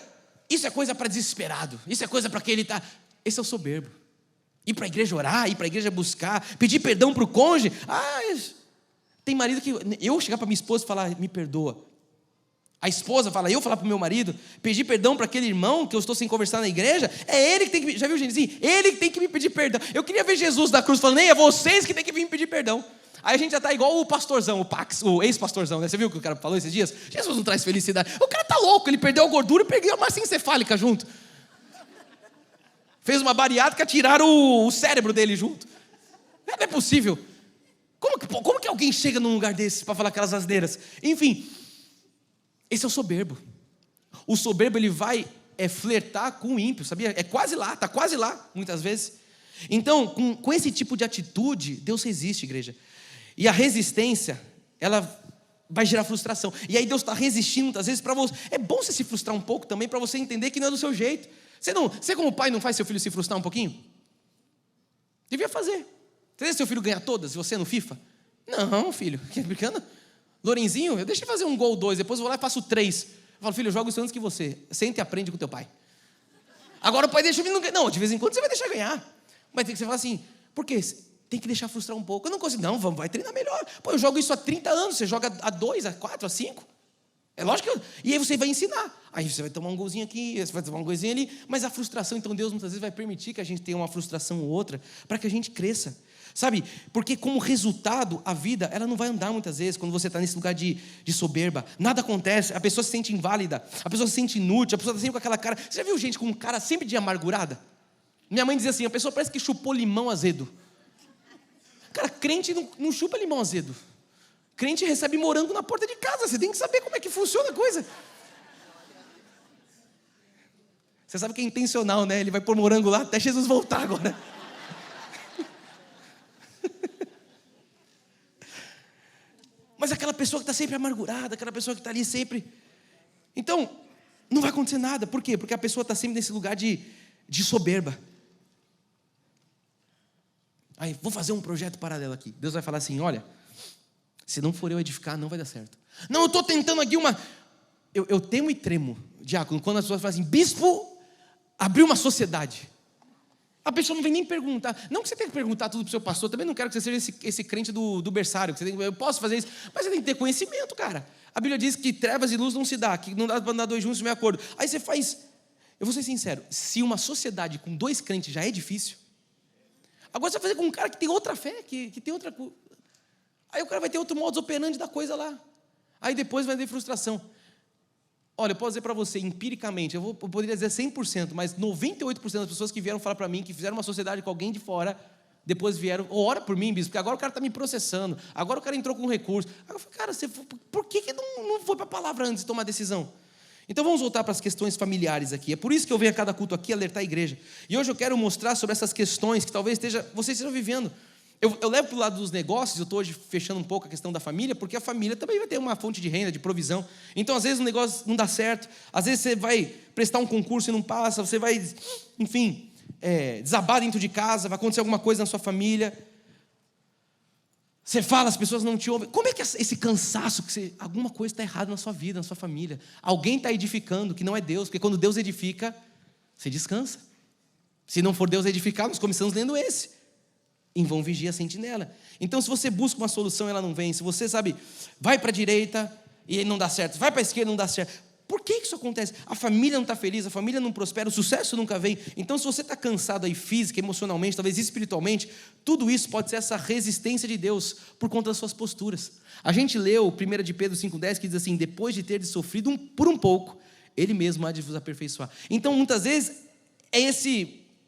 isso é coisa para desesperado, isso é coisa para quem ele está... Esse é o soberbo. Ir para a igreja orar, ir para a igreja buscar, pedir perdão para o cônjuge. Tem marido que... Eu chegar para minha esposa e falar: me perdoa. A esposa fala, eu falar para o meu marido, pedir perdão para aquele irmão que eu estou sem conversar na igreja, é ele que tem que... Já viu, gente? Assim, ele que tem que me pedir perdão. Eu queria ver Jesus da cruz falando: é vocês que tem que vir me pedir perdão. Aí a gente já está igual o pastorzão, o ex-pastorzão, né? Você viu o que o cara falou esses dias? Jesus não traz felicidade. O cara tá louco, ele perdeu a gordura e perdeu a massa encefálica junto. Fez uma bariátrica, tiraram o cérebro dele junto. Não é possível. Como que alguém chega num lugar desse para falar aquelas asneiras? Enfim, esse é o soberbo. O soberbo, ele vai flertar com o ímpio, sabia? É quase lá, está quase lá, muitas vezes. Então, com esse tipo de atitude, Deus resiste, igreja. E a resistência, ela vai gerar frustração. E aí Deus está resistindo muitas vezes para você. É bom você se frustrar um pouco também, para você entender que não é do seu jeito. Você como pai não faz seu filho se frustrar um pouquinho? Devia fazer. Você vê seu filho ganhar todas e você no FIFA? Não, filho, que brincando? Lorenzinho, eu deixei fazer um gol 2, depois eu vou lá e faço 3. Eu falo: filho, eu jogo isso antes que você. Senta e aprende com teu pai. Agora o pai deixa o filho não ganhar. Não, de vez em quando você vai deixar ganhar. Mas tem que você falar assim: por quê? Tem que deixar frustrar um pouco. Eu não consigo. Não, vai treinar melhor. Pô, eu jogo isso há 30 anos. Você joga há 2, há 4, há 5. É lógico que E aí você vai ensinar. Aí você vai tomar um golzinho aqui, você vai tomar um golzinho ali. Mas a frustração, então Deus muitas vezes vai permitir que a gente tenha uma frustração ou outra para que a gente cresça. Sabe? Porque como resultado, a vida, ela não vai andar muitas vezes quando você está nesse lugar de soberba. Nada acontece, a pessoa se sente inválida, a pessoa se sente inútil, a pessoa está sempre com aquela cara... Você já viu gente com cara sempre de amargurada? Minha mãe dizia assim: a pessoa parece que chupou limão azedo. Cara, crente não chupa limão azedo. Crente recebe morango na porta de casa. Você tem que saber como é que funciona a coisa. Você sabe que é intencional, né? Ele vai pôr morango lá até Jesus voltar agora. Mas aquela pessoa que está sempre amargurada, aquela pessoa que está ali sempre... Então, não vai acontecer nada. Por quê? Porque a pessoa está sempre nesse lugar de soberba. Aí, vou fazer um projeto paralelo aqui. Deus vai falar assim, olha, se não for eu edificar, não vai dar certo. Não, eu estou tentando aqui uma... Eu temo e tremo, diácono, quando as pessoas falam assim, bispo abriu uma sociedade. A pessoa não vem nem perguntar. Não que você tenha que perguntar tudo para o seu pastor, também não quero que você seja esse crente do berçário. Que eu posso fazer isso, mas você tem que ter conhecimento, cara. A Bíblia diz que trevas e luz não se dá, que não dá para andar dois juntos no meio acordo. Aí você faz... Eu vou ser sincero, se uma sociedade com 2 crentes já é difícil, agora você vai fazer com um cara que tem outra fé, que tem outra... Aí o cara vai ter outro modus operandi da coisa lá. Aí depois vai ter frustração. Olha, eu posso dizer para você, empiricamente, eu poderia dizer 100%, mas 98% das pessoas que vieram falar para mim, que fizeram uma sociedade com alguém de fora, depois vieram, ora por mim, bispo, porque agora o cara está me processando, agora o cara entrou com um recurso. Aí eu falei, cara, por que não foi para a palavra antes de tomar decisão? Então vamos voltar para as questões familiares aqui. É por isso que eu venho a cada culto aqui alertar a igreja. E hoje eu quero mostrar sobre essas questões que talvez vocês estejam vivendo. Eu levo para o lado dos negócios, eu estou hoje fechando um pouco a questão da família, porque a família também vai ter uma fonte de renda, de provisão. Então, às vezes, o negócio não dá certo, às vezes você vai prestar um concurso e não passa, você vai, enfim, desabar dentro de casa, vai acontecer alguma coisa na sua família. Você fala, as pessoas não te ouvem. Como é que esse cansaço, alguma coisa está errada na sua vida, na sua família? Alguém está edificando que não é Deus, porque quando Deus edifica, você descansa. Se não for Deus edificar, nós começamos lendo esse. Em vão vigia a sentinela. Então, se você busca uma solução, ela não vem. Se você, vai para a direita e não dá certo, vai para a esquerda e não dá certo. Por que isso acontece? A família não está feliz, a família não prospera, o sucesso nunca vem. Então, se você está cansado aí física, emocionalmente, talvez espiritualmente, tudo isso pode ser essa resistência de Deus por conta das suas posturas. A gente leu 1 de Pedro 5,10 que diz assim, depois de ter sofrido por um pouco, Ele mesmo há de vos aperfeiçoar. Então, muitas vezes,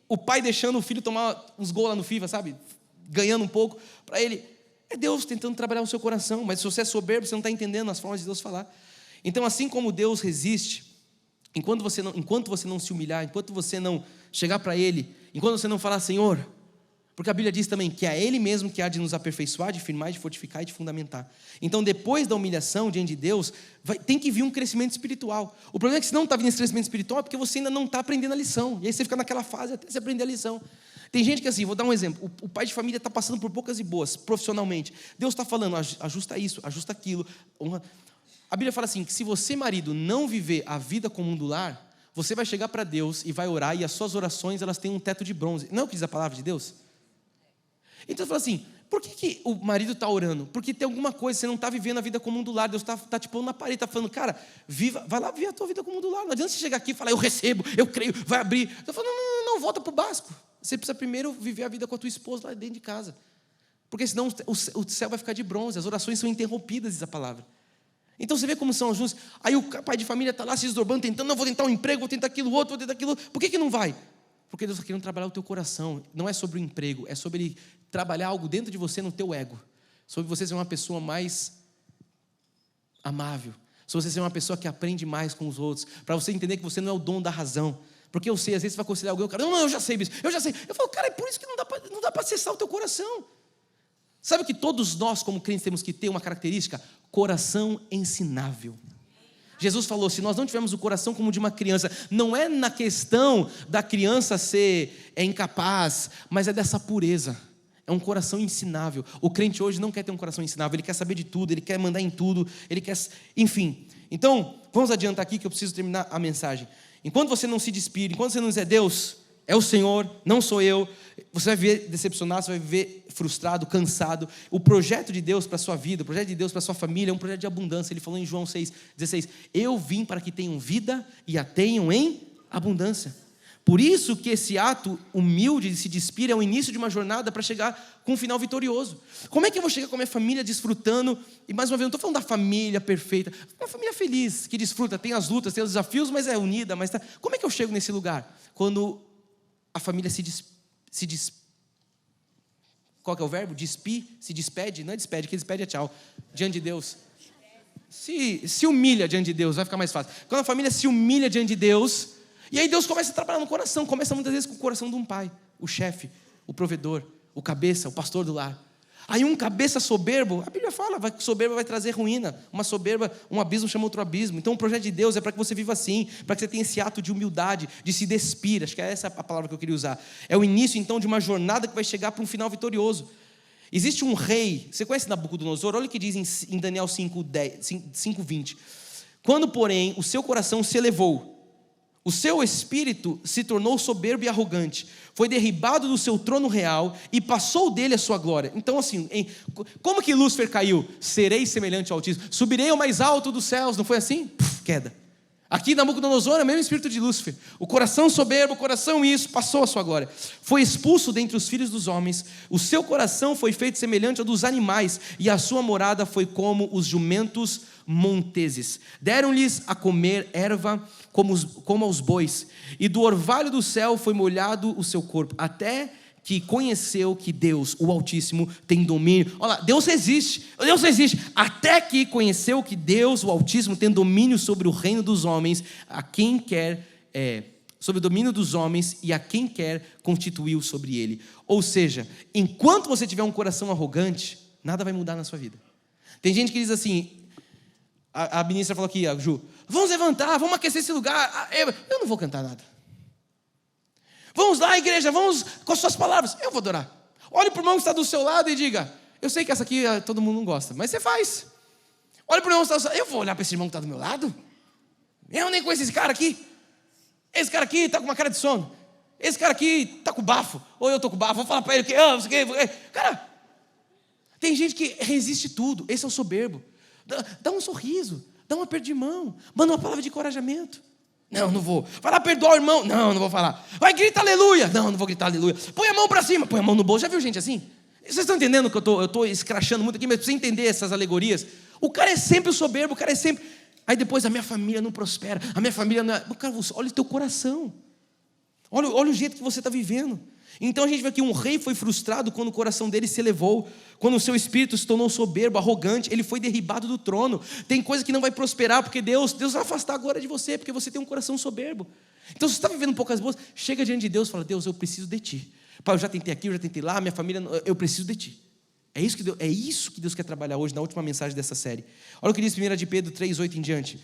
o pai deixando o filho tomar uns gols lá no FIFA, sabe? Ganhando um pouco, para ele, é Deus tentando trabalhar o seu coração, mas se você é soberbo, você não está entendendo as formas de Deus falar. Então, assim como Deus resiste, enquanto você não se humilhar, enquanto você não chegar para Ele, enquanto você não falar, Senhor, porque a Bíblia diz também que é Ele mesmo que há de nos aperfeiçoar, de firmar, de fortificar e de fundamentar. Então, depois da humilhação diante de Deus, tem que vir um crescimento espiritual. O problema é que se não está vindo esse crescimento espiritual, é porque você ainda não está aprendendo a lição, e aí você fica naquela fase até você aprender a lição. Tem gente que assim, vou dar um exemplo, o pai de família está passando por poucas e boas, profissionalmente. Deus está falando, ajusta isso, ajusta aquilo. A Bíblia fala assim, que se você, marido, não viver a vida comum do lar, você vai chegar para Deus e vai orar, e as suas orações, elas têm um teto de bronze. Não é o que diz a palavra de Deus? Então, fala assim, por que o marido está orando? Porque tem alguma coisa, você não está vivendo a vida comum do lar, Deus está te pondo na parede, está falando, cara, vai lá viver a tua vida comum do lar. Não adianta você chegar aqui e falar, eu recebo, eu creio, vai abrir. Eu falo, não, volta para o básico. Você precisa primeiro viver a vida com a tua esposa lá dentro de casa. Porque senão o céu vai ficar de bronze, as orações são interrompidas, diz a palavra. Então você vê como são ajustes. Aí o pai de família está lá se desdobrando, tentando, não, vou tentar um emprego, vou tentar aquilo outro, vou tentar aquilo outro. Por que não vai? Porque Deus está querendo trabalhar o teu coração. Não é sobre o emprego, é sobre Ele trabalhar algo dentro de você, no teu ego. Sobre você ser uma pessoa mais amável. Sobre você ser uma pessoa que aprende mais com os outros. Para você entender que você não é o dono da razão. Porque eu sei, às vezes você vai considerar alguém, o cara, não, eu já sei, bispo, eu já sei. Eu falo, cara, é por isso que não dá para acessar o teu coração. Sabe que todos nós, como crentes, temos que ter uma característica? Coração ensinável. Jesus falou, se nós não tivermos o coração como de uma criança, não é na questão da criança ser incapaz, mas é dessa pureza. É um coração ensinável. O crente hoje não quer ter um coração ensinável, ele quer saber de tudo, ele quer mandar em tudo, ele quer... Enfim, então, vamos adiantar aqui que eu preciso terminar a mensagem. Enquanto você não se despir, enquanto você não dizer Deus, é o Senhor, não sou eu, você vai viver decepcionado, você vai viver frustrado, cansado. O projeto de Deus para a sua vida, o projeto de Deus para a sua família é um projeto de abundância. Ele falou em João 6,16, eu vim para que tenham vida e a tenham em abundância. Por isso que esse ato humilde de se despir é o início de uma jornada para chegar com um final vitorioso. Como é que eu vou chegar com a minha família desfrutando? E mais uma vez, não estou falando da família perfeita, uma família feliz, que desfruta, tem as lutas, tem os desafios, mas é unida. Como é que eu chego nesse lugar? Quando a família qual que é o verbo? Se despede, não é despede, que despede é tchau, diante de Deus. Se humilha diante de Deus, vai ficar mais fácil. Quando a família se humilha diante de Deus, E aí Deus começa a trabalhar no coração, começa muitas vezes com o coração de um pai, o chefe, o provedor, o cabeça, o pastor do lar. Aí um cabeça soberbo, a Bíblia fala, soberba vai trazer ruína, uma soberba, um abismo chama outro abismo. Então o projeto de Deus é para que você viva assim, para que você tenha esse ato de humildade, de se despir, acho que é essa a palavra que eu queria usar. É o início então de uma jornada que vai chegar para um final vitorioso. Existe um rei, você conhece Nabucodonosor? Olha o que diz em Daniel 5:20. Quando, porém, o seu coração se elevou, o seu espírito se tornou soberbo e arrogante, foi derribado do seu trono real e passou dele a sua glória. Então assim, como que Lúcifer caiu? Serei semelhante ao Altíssimo, subirei ao mais alto dos céus, não foi assim? Queda. Aqui Nabucodonosor é o mesmo espírito de Lúcifer, o coração soberbo, o coração isso, passou a sua glória, foi expulso dentre os filhos dos homens, o seu coração foi feito semelhante ao dos animais, e a sua morada foi como os jumentos monteses, deram-lhes a comer erva como aos bois, e do orvalho do céu foi molhado o seu corpo, até que conheceu que Deus, o Altíssimo, tem domínio. Olha lá, Deus existe, até que conheceu que Deus, o Altíssimo, tem domínio sobre o reino dos homens, a quem quer, sobre o domínio dos homens e a quem quer constituiu sobre ele. Ou seja, enquanto você tiver um coração arrogante, nada vai mudar na sua vida. Tem gente que diz assim, a ministra falou aqui, a Ju, vamos levantar, vamos aquecer esse lugar, eu não vou cantar nada. Vamos lá, igreja, vamos com as suas palavras. Eu vou adorar. Olhe para o irmão que está do seu lado e diga, eu sei que essa aqui todo mundo não gosta, mas você faz. Olhe para o irmão que está do seu lado. Eu vou olhar para esse irmão que está do meu lado? Eu nem conheço esse cara aqui. Esse cara aqui está com uma cara de sono. Esse cara aqui está com bafo. Ou eu estou com bafo, vou falar para ele que não sei o que. Cara, tem gente que resiste tudo. Esse é o soberbo. Dá um sorriso, dá um aperto de mão, manda uma palavra de encorajamento. Não vou. Vai lá perdoar o irmão. Não vou falar. Vai, grita aleluia. Não vou gritar aleluia. Põe a mão para cima. Põe a mão no bolso. Já viu gente assim? Vocês estão entendendo que eu estou escrachando muito aqui, mas precisa entender essas alegorias. O cara é sempre o soberbo, o cara é sempre... Aí depois a minha família não prospera, a minha família não é... Cara, olha o teu coração. Olha o jeito que você está vivendo. Então a gente vê que um rei foi frustrado quando o coração dele se elevou, quando o seu espírito se tornou soberbo, arrogante, ele foi derribado do trono. Tem coisa que não vai prosperar, porque Deus vai afastar a glória de você, porque você tem um coração soberbo. Então se você está vivendo poucas boas, chega diante de Deus e fala, Deus, eu preciso de Ti. Pai, eu já tentei aqui, eu já tentei lá, minha família, eu preciso de Ti. É isso que Deus quer trabalhar hoje, na última mensagem dessa série. Olha o que diz 1 de Pedro 3:8 em diante.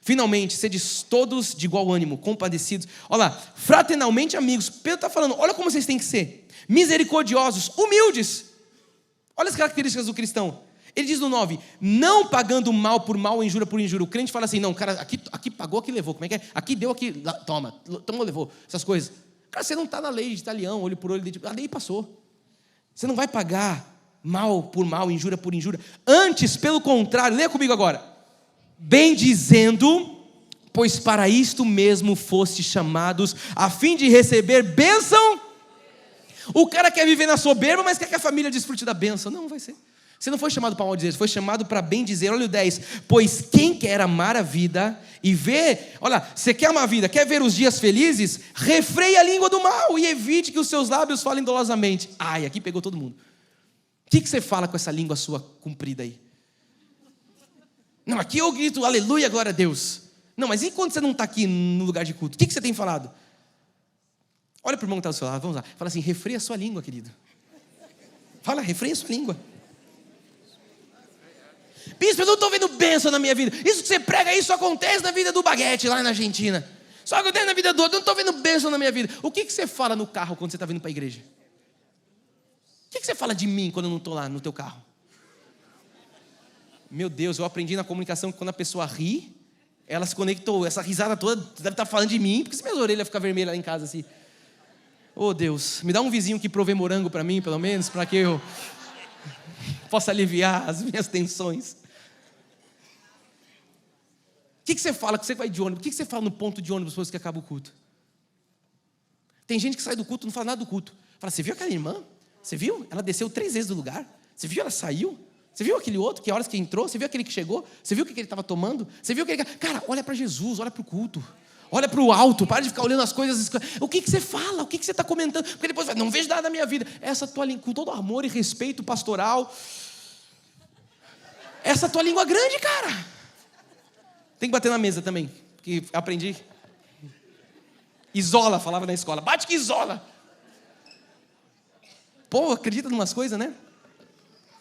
Finalmente, sedes todos de igual ânimo, compadecidos. Olha lá, fraternalmente amigos. Pedro está falando, olha como vocês têm que ser. Misericordiosos, humildes. Olha as características do cristão. Ele diz no 9, não pagando mal por mal, injúria por injúria. O crente fala assim, não, cara, aqui pagou, aqui levou. Como é que é? Aqui deu, aqui, lá, toma, levou. Essas coisas. Cara, você não está na lei de talião, olho por olho, a lei passou. Você não vai pagar mal por mal, injúria por injúria. Antes, pelo contrário, leia comigo agora. Bem dizendo, pois para isto mesmo fostes chamados, a fim de receber bênção. O cara quer viver na soberba, mas quer que a família desfrute da bênção. Não vai ser. Você não foi chamado para maldizer, você foi chamado para bem dizer. Olha o 10, pois quem quer amar a vida e ver, olha, você quer amar a vida, quer ver os dias felizes? Refreie a língua do mal e evite que os seus lábios falem dolosamente. Ai, aqui pegou todo mundo. O que você fala com essa língua sua comprida aí? Não, aqui eu grito aleluia, glória a Deus. Não, mas e quando você não está aqui no lugar de culto? O que você tem falado? Olha para o irmão que está do seu lado, vamos lá. Fala assim, refreia a sua língua, querido. Fala, refreia a sua língua. Bispo, eu não estou vendo bênção na minha vida. Isso que você prega, isso acontece na vida do Baguete, lá na Argentina. Só acontece na vida do outro, eu não estou vendo bênção na minha vida. O que você fala no carro quando você está vindo para a igreja? O que você fala de mim quando eu não estou lá no teu carro? Meu Deus, eu aprendi na comunicação que quando a pessoa ri, ela se conectou. Essa risada toda deve estar falando de mim, porque se minhas orelhas ficam vermelhas lá em casa assim. Oh Deus, me dá um vizinho que provê morango para mim, pelo menos, para que eu possa aliviar as minhas tensões. O que você fala que você vai de ônibus? O que você fala no ponto de ônibus depois que acaba o culto? Tem gente que sai do culto e não fala nada do culto. Fala, você viu aquela irmã? Você viu? Ela desceu 3 vezes do lugar. Você viu? Ela saiu. Você viu aquele outro, que horas que entrou? Você viu aquele que chegou? Você viu o que ele estava tomando? Você viu aquele... Cara, olha para Jesus, olha para o culto. Olha para o alto, para de ficar olhando as coisas. O que você fala? O que você está comentando? Porque depois vai, não vejo nada na minha vida. Essa tua língua, com todo amor e respeito pastoral. Essa tua língua grande, cara. Tem que bater na mesa também, porque aprendi. Isola, falava na escola. Bate que isola. Pô, acredita em umas coisas, né?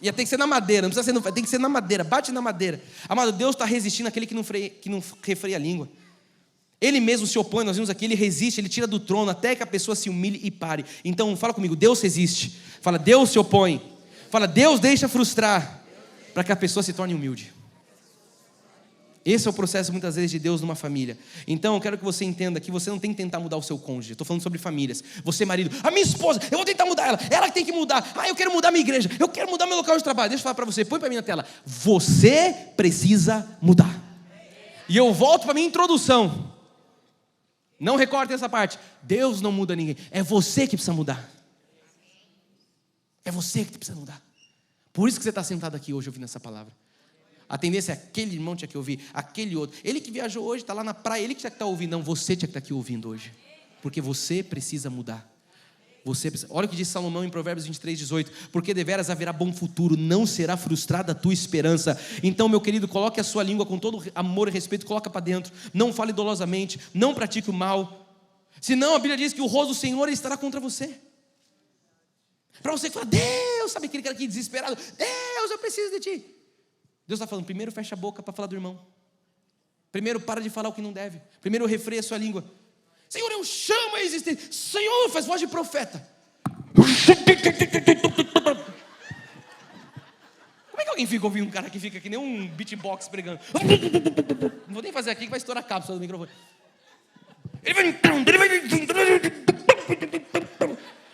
Ia ter que ser na madeira, não precisa ser tem que ser na madeira, bate na madeira. Amado, Deus está resistindo àquele que não refreia a língua. Ele mesmo se opõe, nós vimos aqui, ele resiste, ele tira do trono até que a pessoa se humilhe e pare. Então, fala comigo, Deus resiste. Fala, Deus se opõe. Fala, Deus deixa frustrar, para que a pessoa se torne humilde. Esse é o processo, muitas vezes, de Deus numa família. Então, eu quero que você entenda que você não tem que tentar mudar o seu cônjuge. Estou falando sobre famílias. Você, marido, a minha esposa, eu vou tentar mudar ela que tem que mudar. Eu quero mudar minha igreja, eu quero mudar meu local de trabalho. Deixa eu falar para você, põe para mim na tela. Você precisa mudar. E eu volto para minha introdução. Não recortem essa parte. Deus não muda ninguém. É você que precisa mudar. É você que precisa mudar. Por isso que você está sentado aqui hoje ouvindo essa palavra. A tendência é aquele irmão tinha que ouvir, aquele outro. Ele que viajou hoje, está lá na praia, ele que tinha que estar ouvindo. Não, você tinha que estar aqui ouvindo hoje. Porque você precisa mudar. Você precisa. Olha o que diz Salomão em Provérbios 23:18. Porque deveras haverá bom futuro, não será frustrada a tua esperança. Então, meu querido, coloque a sua língua com todo amor e respeito, coloca para dentro. Não fale dolosamente, não pratique o mal. Senão a Bíblia diz que o rosto do Senhor estará contra você. Para você que fala, Deus, sabe aquele cara aqui desesperado? Deus, eu preciso de ti. Deus está falando, primeiro fecha a boca para falar do irmão. Primeiro para de falar o que não deve. Primeiro refreia a sua língua. Senhor, eu chamo a existência. Senhor, faz voz de profeta. Como é que alguém fica ouvindo um cara que fica que nem um beatbox pregando? Não vou nem fazer aqui que vai estourar a cápsula do microfone.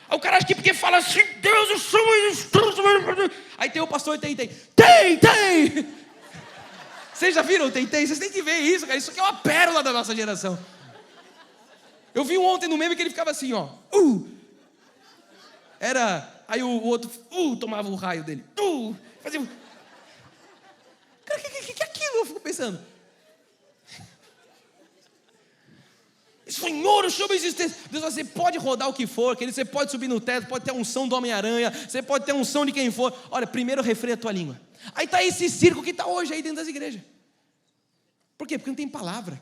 Aí o cara acha que porque fala assim, Deus, eu chamo a existência. Aí tem o pastor tem. Vocês já viram o tem? Vocês têm que ver isso, cara. Isso aqui é uma pérola da nossa geração. Eu vi ontem no meme que ele ficava assim, ó. Aí o outro, tomava o raio dele. Fazia. Cara, que é aquilo? Eu fico pensando. Senhor, eu chamo a existência. Deus, você pode rodar o que for, querido. Você pode subir no teto, pode ter a unção do Homem-Aranha, você pode ter a unção de quem for. Olha, primeiro refreia a tua língua. Aí está esse circo que está hoje aí dentro das igrejas. Por quê? Porque não tem palavra.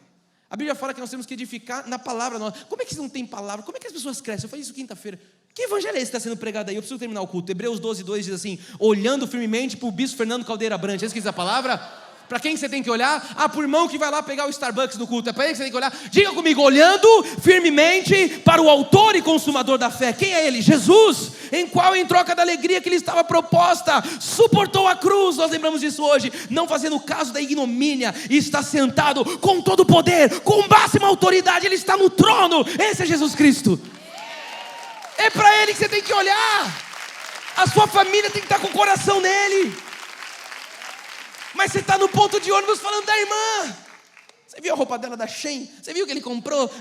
A Bíblia fala que nós temos que edificar na palavra nossa. Como é que não tem palavra? Como é que as pessoas crescem? Eu falei isso quinta-feira. Que evangelho é esse que está sendo pregado aí? Eu preciso terminar o culto. Hebreus 12:2 diz assim: olhando firmemente para o bispo Fernando Caldeira Brandt. É isso que diz a palavra? Para quem você tem que olhar? Para o irmão que vai lá pegar o Starbucks no culto. É para ele que você tem que olhar? Diga comigo, olhando firmemente para o autor e consumador da fé. Quem é ele? Jesus, em qual em troca da alegria que lhe estava proposta, suportou a cruz. Nós lembramos disso hoje, não fazendo caso da ignomínia, e está sentado com todo o poder, com máxima autoridade. Ele está no trono. Esse é Jesus Cristo. É para ele que você tem que olhar. A sua família tem que estar com o coração nele. Mas você está no ponto de ônibus falando da irmã. Você viu a roupa dela da Shein? Você viu o que ele comprou?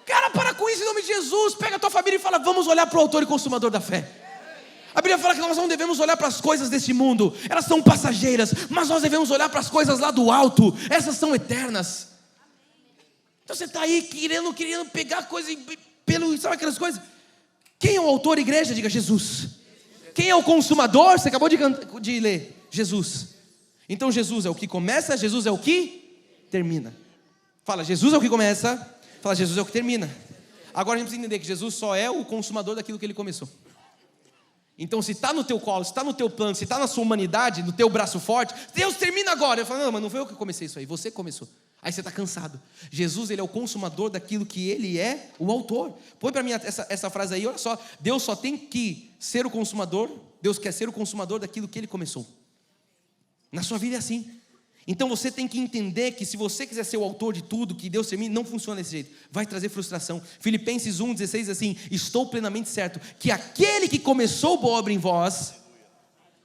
Cara, para com isso em nome de Jesus. Pega a tua família e fala, vamos olhar para o autor e consumador da fé. A Bíblia fala que nós não devemos olhar para as coisas deste mundo. Elas são passageiras. Mas nós devemos olhar para as coisas lá do alto. Essas são eternas. Então você está aí querendo pegar coisa sabe aquelas coisas? Quem é o autor, igreja? Diga Jesus. Quem é o consumador? Você acabou de ler. Jesus. Então Jesus é o que começa, Jesus é o que termina. Fala, Jesus é o que começa. Fala, Jesus é o que termina. Agora a gente precisa entender que Jesus só é o consumador daquilo que ele começou. Então se está no teu colo, se está no teu plano, se está na sua humanidade, no teu braço forte, Deus termina agora. Eu falo, não, mas não foi eu que comecei isso aí, você começou. Aí você está cansado. Jesus, ele é o consumador daquilo que ele é o autor. Põe para mim essa frase aí, olha só. Deus só tem que ser o consumador, Deus quer ser o consumador daquilo que ele começou. Na sua vida é assim. Então você tem que entender que se você quiser ser o autor de tudo, que Deus termine, não funciona desse jeito. Vai trazer frustração. Filipenses 1:16 diz assim: estou plenamente certo que aquele que começou boa obra em vós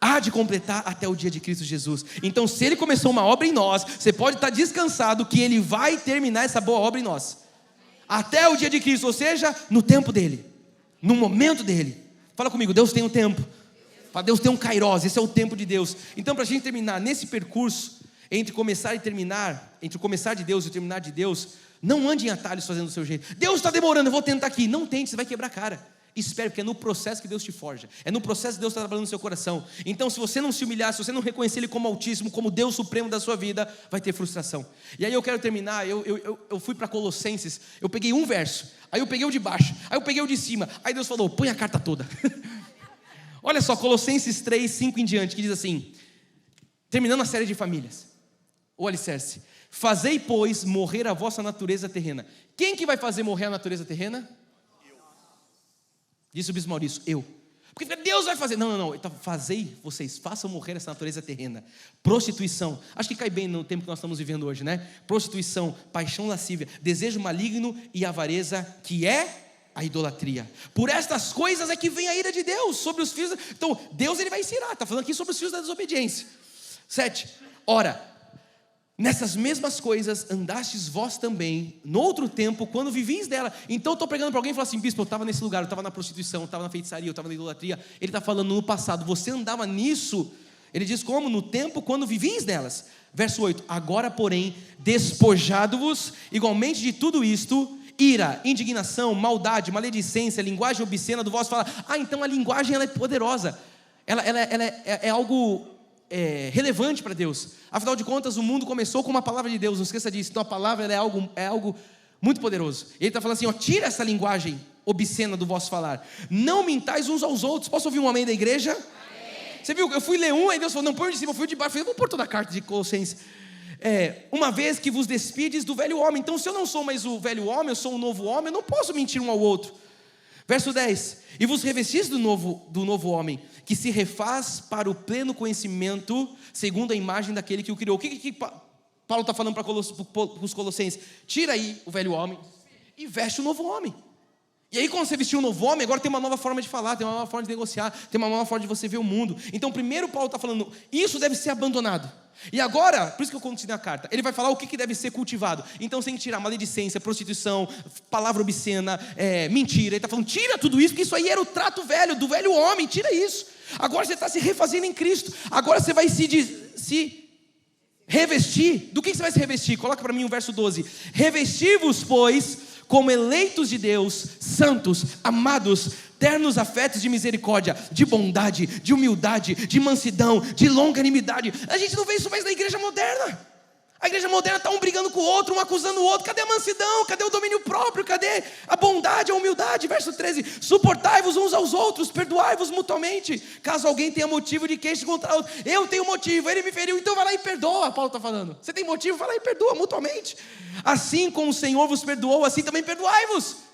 há de completar até o dia de Cristo Jesus. Então se ele começou uma obra em nós, você pode estar descansado que ele vai terminar essa boa obra em nós. Até o dia de Cristo, ou seja, no tempo dele, no momento dele. Fala comigo, Deus tem um tempo. Deus tem um Kairos, esse é o tempo de Deus. Então para a gente terminar nesse percurso, entre começar e terminar, entre o começar de Deus e o terminar de Deus, não ande em atalhos fazendo do seu jeito. Deus está demorando, eu vou tentar aqui. Não tente, você vai quebrar a cara. Espere, porque é no processo que Deus te forja. É no processo que Deus está trabalhando no seu coração. Então, se você não se humilhar, se você não reconhecer Ele como Altíssimo, como Deus Supremo da sua vida, vai ter frustração. E aí eu quero terminar, eu fui para Colossenses, eu peguei um verso, aí eu peguei o de baixo, aí eu peguei o de cima, aí Deus falou, põe a carta toda. Olha só, Colossenses 3, 5 em diante, que diz assim, terminando a série de famílias, o alicerce: fazei, pois, morrer a vossa natureza terrena. Quem que vai fazer morrer a natureza terrena? Disse o bispo Maurício, eu. Porque Deus vai fazer. Não. Então, vocês façam morrer essa natureza terrena. Prostituição. Acho que cai bem no tempo que nós estamos vivendo hoje, né? Prostituição, paixão lascívia, desejo maligno e avareza, que é a idolatria. Por estas coisas é que vem a ira de Deus sobre os filhos. Então, Deus ele vai se irar. Está falando aqui sobre os filhos da desobediência. 7. Ora, nessas mesmas coisas andastes vós também, no outro tempo, quando vivis dela. Então eu estou pregando para alguém e falo assim, bispo, eu estava nesse lugar, eu estava na prostituição, eu estava na feitiçaria, eu estava na idolatria. Ele está falando no passado, você andava nisso. Ele diz como? No tempo quando vivis delas. Verso 8, agora porém, despojado-vos igualmente de tudo isto, ira, indignação, maldade, maledicência, linguagem obscena do vosso falar. Então a linguagem ela é poderosa, ela é algo relevante para Deus. Afinal de contas, o mundo começou com uma palavra de Deus, não esqueça disso. Então a palavra ela é algo muito poderoso. Ele está falando assim, tira essa linguagem obscena do vosso falar, não mintais uns aos outros. Posso ouvir um amém da igreja? Amém. Você viu, eu fui ler aí Deus falou, não põe de cima, eu fui de baixo, eu vou pôr toda a carta de Colossenses. Uma vez que vos despides do velho homem. Então se eu não sou mais o velho homem, eu sou um novo homem, eu não posso mentir um ao outro. Verso 10, e vos revestis do novo homem, que se refaz para o pleno conhecimento, segundo a imagem daquele que o criou. O que Paulo está falando para os colossenses? Tira aí o velho homem e veste o novo homem. E aí quando você vestiu o novo homem, agora tem uma nova forma de falar, tem uma nova forma de negociar, tem uma nova forma de você ver o mundo. Então primeiro Paulo está falando, isso deve ser abandonado. E agora, por isso que eu continuei a carta, ele vai falar o que deve ser cultivado. Então você tem que tirar maledicência, prostituição, palavra obscena, mentira. Ele está falando, tira tudo isso, porque isso aí era o trato velho, do velho homem, tira isso. Agora você está se refazendo em Cristo. Agora você vai se revestir. Do que você vai se revestir? Coloca para mim o verso 12. Revesti-vos, pois, como eleitos de Deus, santos, amados, ternos afetos de misericórdia, de bondade, de humildade, de mansidão, de longanimidade. A gente não vê isso mais na igreja moderna. A igreja moderna está um brigando com o outro, um acusando o outro. Cadê a mansidão? Cadê o domínio próprio? Cadê a bondade, a humildade? Verso 13, suportai-vos uns aos outros, perdoai-vos mutuamente, caso alguém tenha motivo de queixa contra outro. Eu tenho motivo, ele me feriu, então vai lá e perdoa. Paulo está falando, você tem motivo, vai lá e perdoa mutuamente. Assim como o Senhor vos perdoou, assim também perdoai-vos.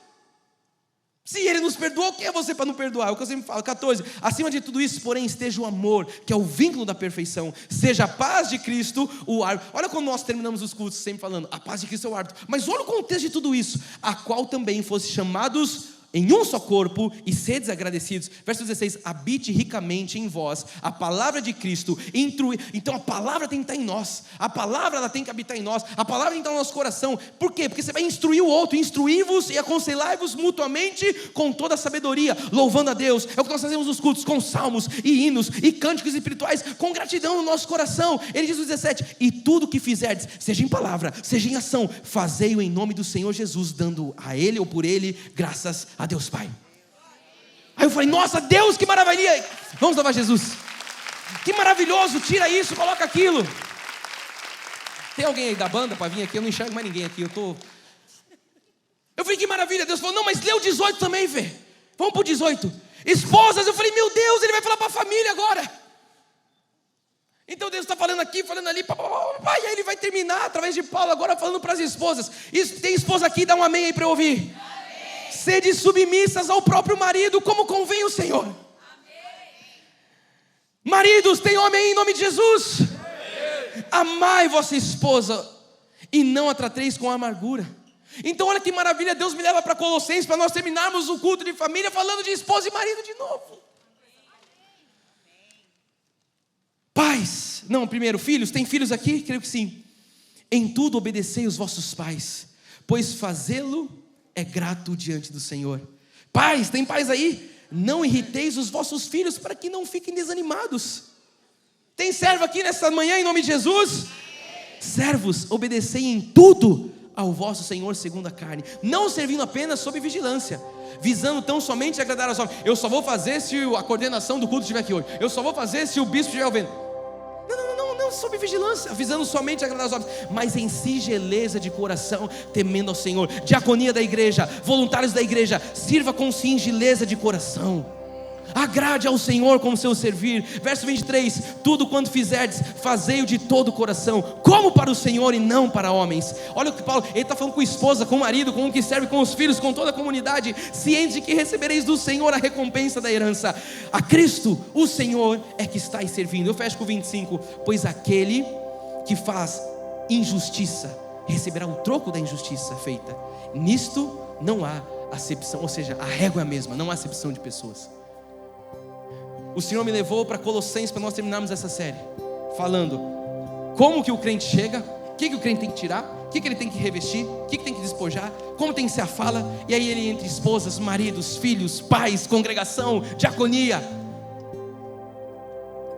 Se ele nos perdoou, quem é você para não perdoar? É o que eu sempre falo. 14, acima de tudo isso, porém, esteja o amor, que é o vínculo da perfeição. Seja a paz de Cristo o árbitro. Olha quando nós terminamos os cultos sempre falando, a paz de Cristo é o árbitro. Mas olha o contexto de tudo isso, a qual também fosse chamados em um só corpo, e sedes agradecidos. Verso 16, habite ricamente em vós a palavra de Cristo, então a palavra tem que estar em nós, a palavra ela tem que habitar em nós, a palavra tem que estar no nosso coração. Por quê? Porque você vai instruir o outro, instruí-vos e aconselhai-vos mutuamente com toda a sabedoria, louvando a Deus. É o que nós fazemos nos cultos, com salmos e hinos e cânticos espirituais, com gratidão no nosso coração. Ele diz no 17, e tudo que fizerdes, seja em palavra, seja em ação, fazei-o em nome do Senhor Jesus, dando a Ele ou por Ele graças a Deus Pai. Aí eu falei, nossa Deus, que maravilha. Vamos louvar Jesus. Que maravilhoso, tira isso, coloca aquilo. Tem alguém aí da banda para vir aqui? Eu não enxergo mais ninguém aqui. Eu falei, que maravilha. Deus falou, não, mas lê o 18 também, Fê. Vamos pro 18. Esposas, eu falei, meu Deus, ele vai falar para a família agora. Então Deus está falando aqui, falando ali, e aí ele vai terminar através de Paulo agora falando para as esposas. Tem esposa aqui, dá um amém aí para eu ouvir. Sede submissas ao próprio marido, como convém o Senhor. Amém. Maridos, tem homem em nome de Jesus. Amém. Amai vossa esposa e não a trateis com amargura. Então olha que maravilha, Deus me leva para Colossenses, para nós terminarmos o culto de família falando de esposa e marido de novo. Pais, não, primeiro filhos, tem filhos aqui? Creio que sim. Em tudo obedecei os vossos pais, pois fazê-lo é grato diante do Senhor. Pais, tem pais aí? Não irriteis os vossos filhos para que não fiquem desanimados. Tem servo aqui nessa manhã em nome de Jesus? Servos, obedecei em tudo ao vosso Senhor segundo a carne, não servindo apenas sob vigilância, visando tão somente agradar aos homens. Eu só vou fazer se a coordenação do culto estiver aqui hoje. Eu só vou fazer se o bispo estiver ouvindo. Não, sob vigilância, visando somente agradar aos homens, mas em singeleza de coração, temendo ao Senhor. Diaconia da igreja, voluntários da igreja, sirva com singeleza de coração. Agrade ao Senhor com o seu servir. Verso 23, tudo quanto fizerdes, fazei-o de todo o coração, como para o Senhor e não para homens. Olha o que Paulo, ele está falando com a esposa, com o marido, com o que serve, com os filhos, com toda a comunidade, ciente de que recebereis do Senhor a recompensa da herança. A Cristo, o Senhor, é que estáis servindo. Eu fecho com 25, pois aquele que faz injustiça, receberá o troco da injustiça feita. Nisto não há acepção, ou seja, a régua é a mesma, não há acepção de pessoas. O Senhor me levou para Colossenses para nós terminarmos essa série, falando como que o crente chega, o que o crente tem que tirar, o que ele tem que revestir, o que tem que despojar, como tem que ser a fala. E aí ele entre esposas, maridos, filhos, pais, congregação, diaconia.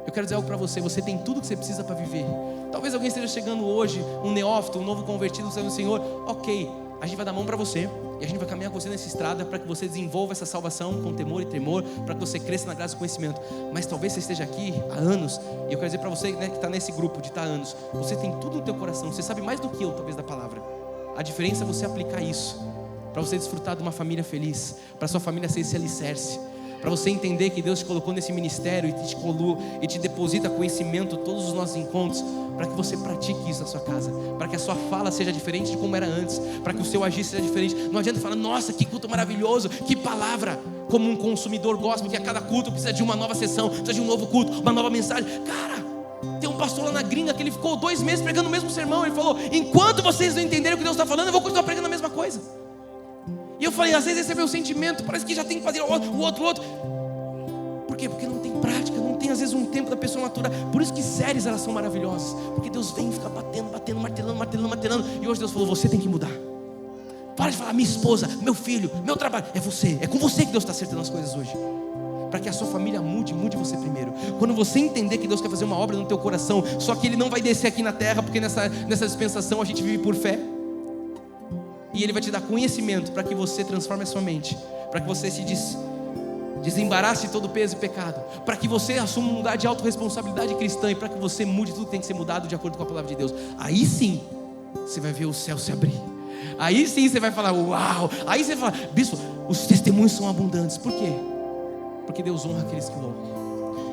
Eu quero dizer algo para você, você tem tudo que você precisa para viver. Talvez alguém esteja chegando hoje, um neófito, um novo convertido, do Senhor. Ok, a gente vai dar a mão para você, e a gente vai caminhar com você nessa estrada, para que você desenvolva essa salvação com temor e tremor, para que você cresça na graça e conhecimento. Mas talvez você esteja aqui há anos, e eu quero dizer para você, né, que está nesse grupo de há anos, você tem tudo no teu coração, você sabe mais do que eu talvez da palavra. A diferença é você aplicar isso, para você desfrutar de uma família feliz, para sua família ser esse alicerce, para você entender que Deus te colocou nesse ministério e te deposita conhecimento todos os nossos encontros, para que você pratique isso na sua casa, para que a sua fala seja diferente de como era antes, para que o seu agir seja diferente. Não adianta falar, nossa, que culto maravilhoso, que palavra, como um consumidor gospel, que a cada culto precisa de uma nova sessão, precisa de um novo culto, uma nova mensagem. Cara, tem um pastor lá na gringa que ele ficou 2 meses pregando o mesmo sermão. Ele falou, enquanto vocês não entenderem o que Deus está falando, eu vou continuar pregando a mesma coisa. E eu falei, às vezes esse é meu sentimento, parece que já tem que fazer o outro. Por quê? Porque não tem prática, não tem às vezes um tempo da pessoa maturar. Por isso que séries elas são maravilhosas, porque Deus vem e fica batendo, martelando. E hoje Deus falou, você tem que mudar. Para de falar, minha esposa, meu filho, meu trabalho. É você, é com você que Deus está acertando as coisas hoje. Para que a sua família mude você primeiro. Quando você entender que Deus quer fazer uma obra no teu coração, só que Ele não vai descer aqui na terra, porque nessa dispensação a gente vive por fé. E Ele vai te dar conhecimento para que você transforme a sua mente, para que você se desembarace de todo peso e pecado, para que você assuma um lugar de autorresponsabilidade cristã, e para que você mude tudo que tem que ser mudado de acordo com a palavra de Deus. Aí sim você vai ver o céu se abrir. Aí sim você vai falar, uau. Aí você vai falar, bispo, os testemunhos são abundantes. Por quê? Porque Deus honra aqueles que louvam.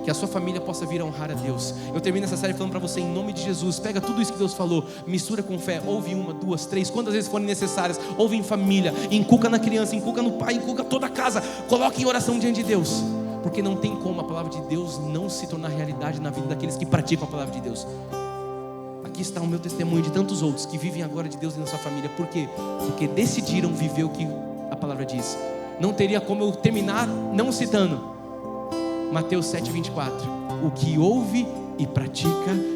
Que a sua família possa vir a honrar a Deus. Eu termino essa série falando para você, em nome de Jesus, pega tudo isso que Deus falou, mistura com fé, ouve 1, 2, 3, quantas vezes forem necessárias, ouve em família, inculca na criança, inculca no pai, inculca toda a casa, coloque em oração diante de Deus, porque não tem como a palavra de Deus não se tornar realidade na vida daqueles que praticam a palavra de Deus. Aqui está o meu testemunho de tantos outros que vivem agora de Deus na sua família. Por quê? Porque decidiram viver o que a palavra diz. Não teria como eu terminar não citando Mateus 7,24, o que ouve e pratica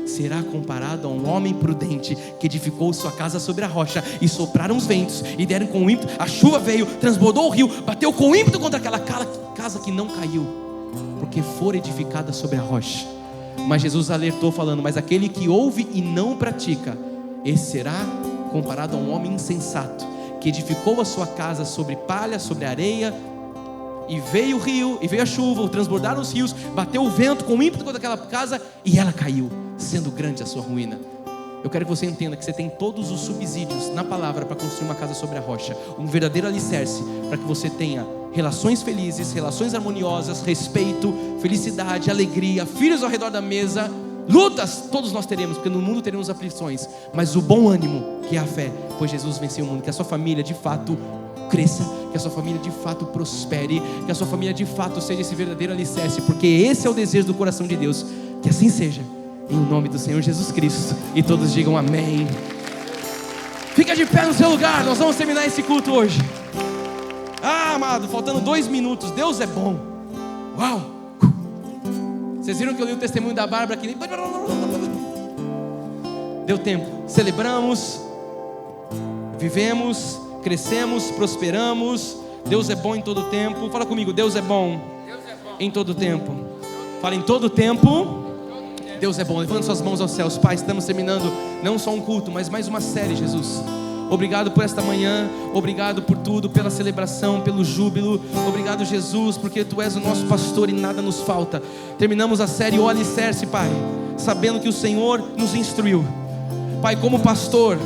será comparado a um homem prudente que edificou sua casa sobre a rocha, e sopraram os ventos e deram com ímpeto, a chuva veio, transbordou o rio, bateu com ímpeto contra aquela casa que não caiu, porque fora edificada sobre a rocha. Mas Jesus alertou falando, mas aquele que ouve e não pratica, esse será comparado a um homem insensato que edificou a sua casa sobre palha, sobre areia. E veio o rio, e veio a chuva, transbordaram os rios, bateu o vento com ímpeto contra aquela casa, e ela caiu, sendo grande a sua ruína. Eu quero que você entenda que você tem todos os subsídios na palavra para construir uma casa sobre a rocha, um verdadeiro alicerce, para que você tenha relações felizes, relações harmoniosas, respeito, felicidade, alegria, filhos ao redor da mesa. Lutas todos nós teremos, porque no mundo teremos aflições, mas o bom ânimo, que é a fé, pois Jesus venceu o mundo. Que a sua família de fato cresça, que a sua família de fato prospere, que a sua família de fato seja esse verdadeiro alicerce, porque esse é o desejo do coração de Deus. Que assim seja, em nome do Senhor Jesus Cristo. E todos digam amém. Fica de pé no seu lugar, nós vamos terminar esse culto hoje. Amado, faltando 2 minutos. Deus é bom. Uau! Vocês viram que eu li o testemunho da Bárbara aqui? Deu tempo. Celebramos, vivemos, crescemos, prosperamos. Deus é bom em todo tempo. Fala comigo, Deus é bom, em todo tempo. Fala, em todo tempo Deus é bom. Levanta suas mãos aos céus. Pai, estamos terminando não só um culto, mas mais uma série, Jesus. Obrigado por esta manhã, obrigado por tudo, pela celebração, pelo júbilo. Obrigado, Jesus, porque Tu és o nosso pastor e nada nos falta. Terminamos a série O Alicerce, Pai, sabendo que o Senhor nos instruiu. Pai, como pastor,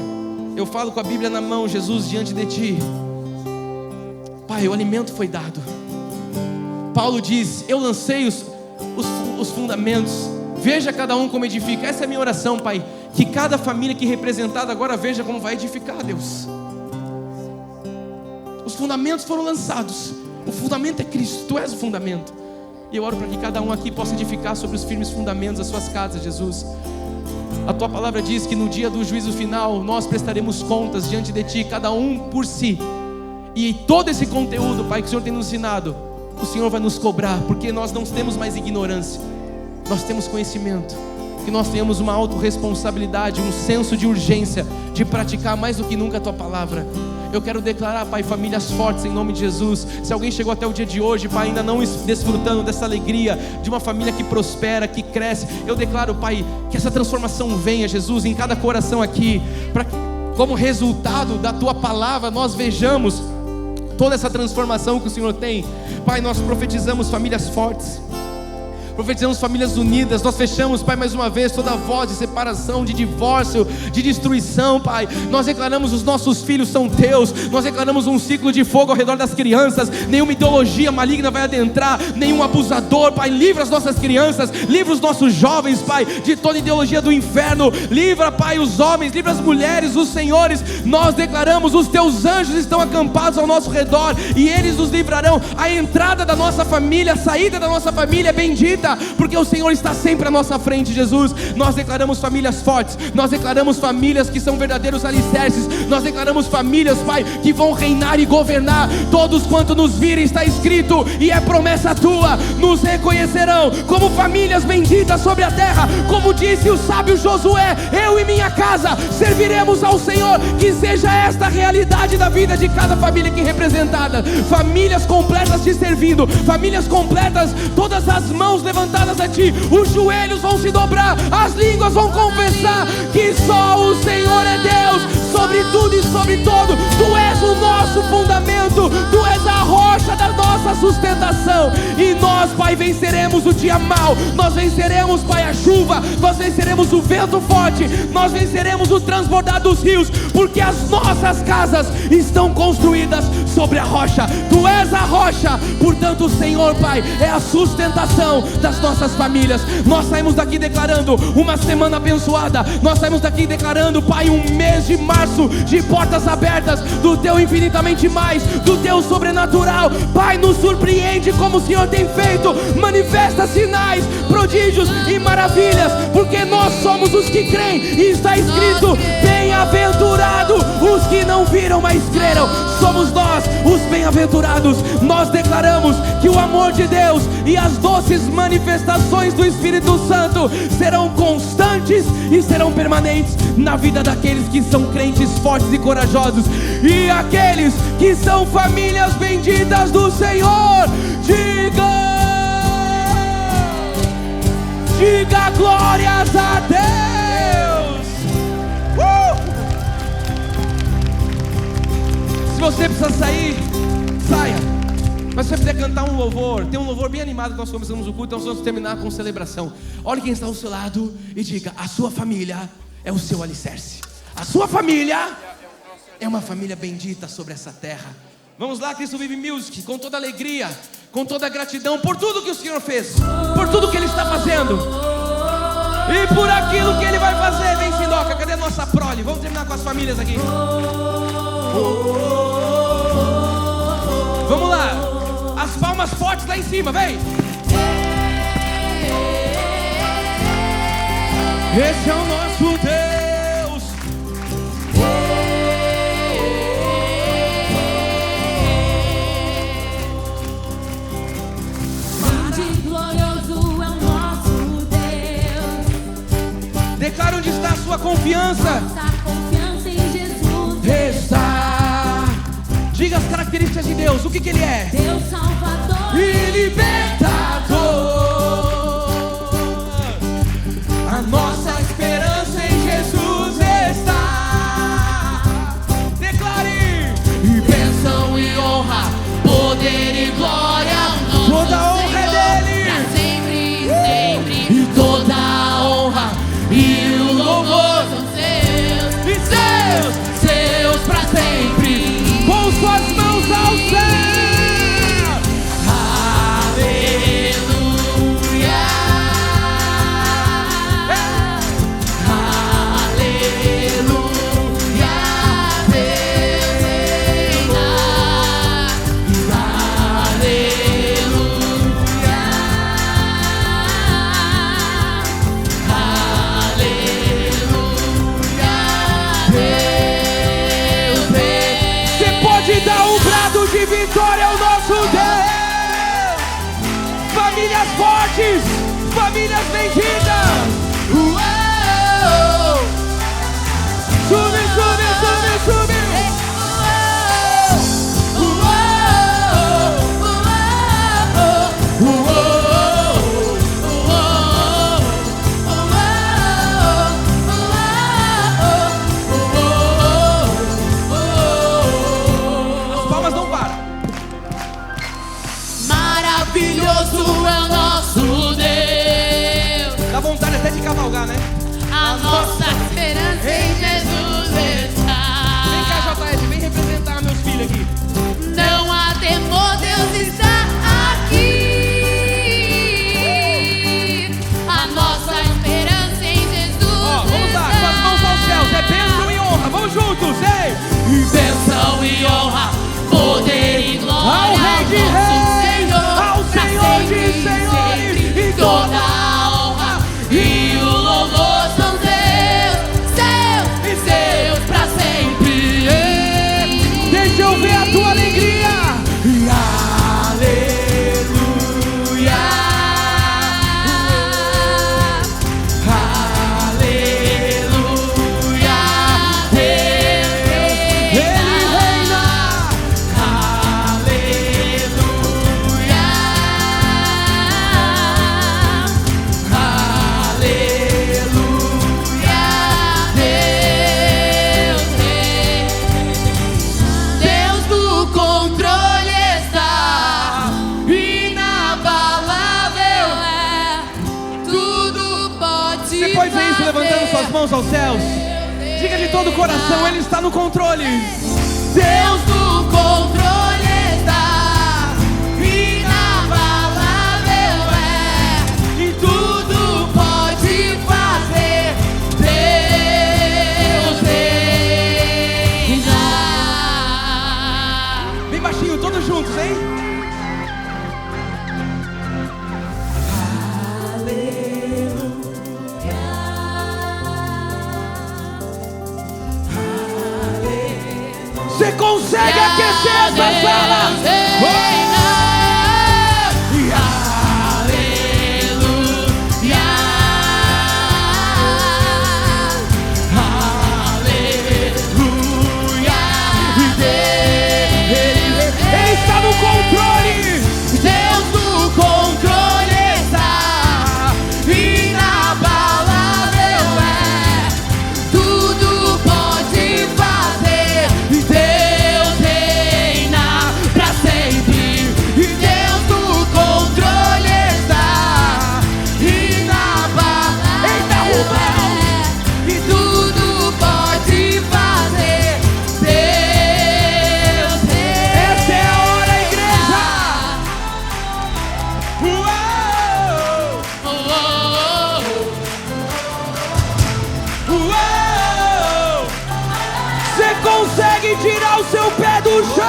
eu falo com a Bíblia na mão, Jesus, diante de Ti. Pai, o alimento foi dado. Paulo diz: eu lancei os fundamentos, veja cada um como edifica. Essa é a minha oração, Pai, que cada família aqui representada agora veja como vai edificar, Deus. Os fundamentos foram lançados, o fundamento é Cristo, Tu és o fundamento. E eu oro para que cada um aqui possa edificar sobre os firmes fundamentos das suas casas, Jesus. A Tua palavra diz que no dia do juízo final nós prestaremos contas diante de Ti, cada um por si. E todo esse conteúdo, Pai, que o Senhor tem nos ensinado, o Senhor vai nos cobrar, porque nós não temos mais ignorância, nós temos conhecimento. Que nós tenhamos uma autorresponsabilidade, um senso de urgência de praticar mais do que nunca a Tua palavra. Eu quero declarar, Pai, famílias fortes em nome de Jesus. Se alguém chegou até o dia de hoje, Pai, ainda não desfrutando dessa alegria de uma família que prospera, que cresce, eu declaro, Pai, que essa transformação venha, Jesus, em cada coração aqui, para que, como resultado da Tua palavra, nós vejamos toda essa transformação que o Senhor tem. Pai, nós profetizamos famílias fortes, profetizamos famílias unidas. Nós fechamos, Pai, mais uma vez toda voz de separação, de divórcio, de destruição, Pai. Nós declaramos: os nossos filhos são Teus. Nós declaramos um ciclo de fogo ao redor das crianças. Nenhuma ideologia maligna vai adentrar, nenhum abusador, Pai. Livra as nossas crianças, livra os nossos jovens, Pai, de toda ideologia do inferno. Livra, Pai, os homens, livra as mulheres, os senhores. Nós declaramos: os Teus anjos estão acampados ao nosso redor e eles nos livrarão. A entrada da nossa família, a saída da nossa família é bendita, porque o Senhor está sempre à nossa frente, Jesus. Nós declaramos famílias fortes, nós declaramos famílias que são verdadeiros alicerces, nós declaramos famílias, Pai, que vão reinar e governar. Todos quanto nos virem, está escrito, e é promessa Tua, nos reconhecerão como famílias benditas sobre a terra. Como disse o sábio Josué: eu e minha casa serviremos ao Senhor. Que seja esta a realidade da vida de cada família aqui representada. Famílias completas te servindo, famílias completas, todas as mãos levantadas a Ti, os joelhos vão se dobrar, as línguas vão confessar que só o Senhor é Deus, sobre tudo e sobre todo. Tu és o nosso fundamento, Tu és a rocha da nossa sustentação. E nós, Pai, venceremos o dia mau, nós venceremos, Pai, a chuva, nós venceremos o vento forte, nós venceremos o transbordar dos rios, porque as nossas casas estão construídas sobre a rocha. Tu és a rocha, portanto o Senhor, Pai, é a sustentação das nossas famílias. Nós saímos daqui declarando uma semana abençoada. Nós saímos daqui declarando, Pai, um mês de março de portas abertas do Teu infinitamente mais, do Teu sobrenatural. Pai, nos surpreende como o Senhor tem feito. Manifesta sinais, prodígios e maravilhas, porque nós somos os que creem. E está escrito: bem-aventurado os que não viram, mas creram. Somos nós os bem-aventurados. Nós declaramos que o amor de Deus e as doces manifestações do Espírito Santo serão constantes e serão permanentes na vida daqueles que são crentes fortes e corajosos, e aqueles que são famílias benditas do Senhor. Diga glórias a Deus. Se você precisa sair, saia. Mas se você puder cantar um louvor, tem um louvor bem animado que nós começamos o culto, então nós vamos terminar com celebração. Olhe quem está ao seu lado e diga: a sua família é o seu alicerce. A sua família é uma família bendita sobre essa terra. Vamos lá, Cristo Vive Music, com toda alegria, com toda gratidão por tudo que o Senhor fez, por tudo que Ele está fazendo e por aquilo que Ele vai fazer. Vem, Sindoca, cadê a nossa prole? Vamos terminar com as famílias aqui. Vamos lá. As palmas fortes lá em cima, vem. Esse é o nosso Deus. Grande e glorioso é o nosso Deus. Declara onde está a sua confiança. Nossa confiança em Jesus está. Diga as características de Deus. O que Ele é? Deus Salvador E libertador. A nossa esperança em Jesus está. famílias fortes, famílias benditas. Sube, sube, sube, sube. As palmas não param. Maravilhoso é o nosso Deus. Dá vontade até de cavalgar, né? A nossa esperança em Jesus Vem cá, está. JS, vem representar meus filhos aqui. Não há temor, Deus está aqui. A nossa esperança em Jesus Ó, vamos lá, com as mãos aos céus. É bênção e honra. Vamos juntos, ei! Bênção e honra, poder e glória Ao Rei de Reis, ao Senhor de Senhores, e toda a honra e o louvor são seus pra sempre. deixa eu ver a tua alegria. Aleluia. Aleluia. Deus Ele reina. Aleluia. Aleluia. Deus reina. Deus do controle está, inabalável é, tudo pode Depois é isso, levantando suas mãos aos céus. Diga de todo o coração, Ele está no controle. Deus do controle está, inabalável é, e tudo pode fazer. Deus reina. Bem baixinho, todos juntos, hein? Você consegue aquecer essa sala? Ele está no controle. Deus do controle está, inabalável é, tudo pode fazer. Deus reina pra sempre. Deus do controle está, inabalável Eita, Rubão! é, e tudo pode fazer. Deus reina. Essa é a hora, igreja! Uou! Você consegue tirar o seu pé do chão?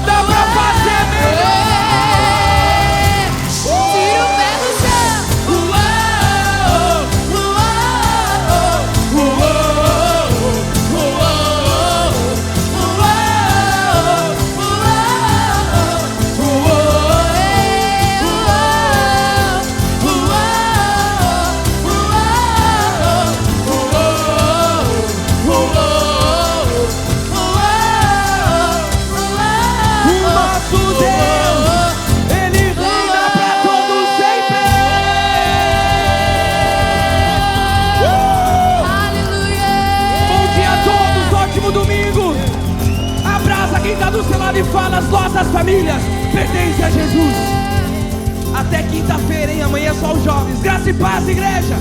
Dá pra fazer melhor! Tira o pé do chão. O nosso Deus, Ele reina pra todos sempre! Aleluia. Bom dia a todos, ótimo domingo! Abraça quem tá do seu lado e fala: as nossas famílias pertencem a Jesus. Até quinta-feira, hein? Amanhã é só os jovens. Graça e paz, igreja!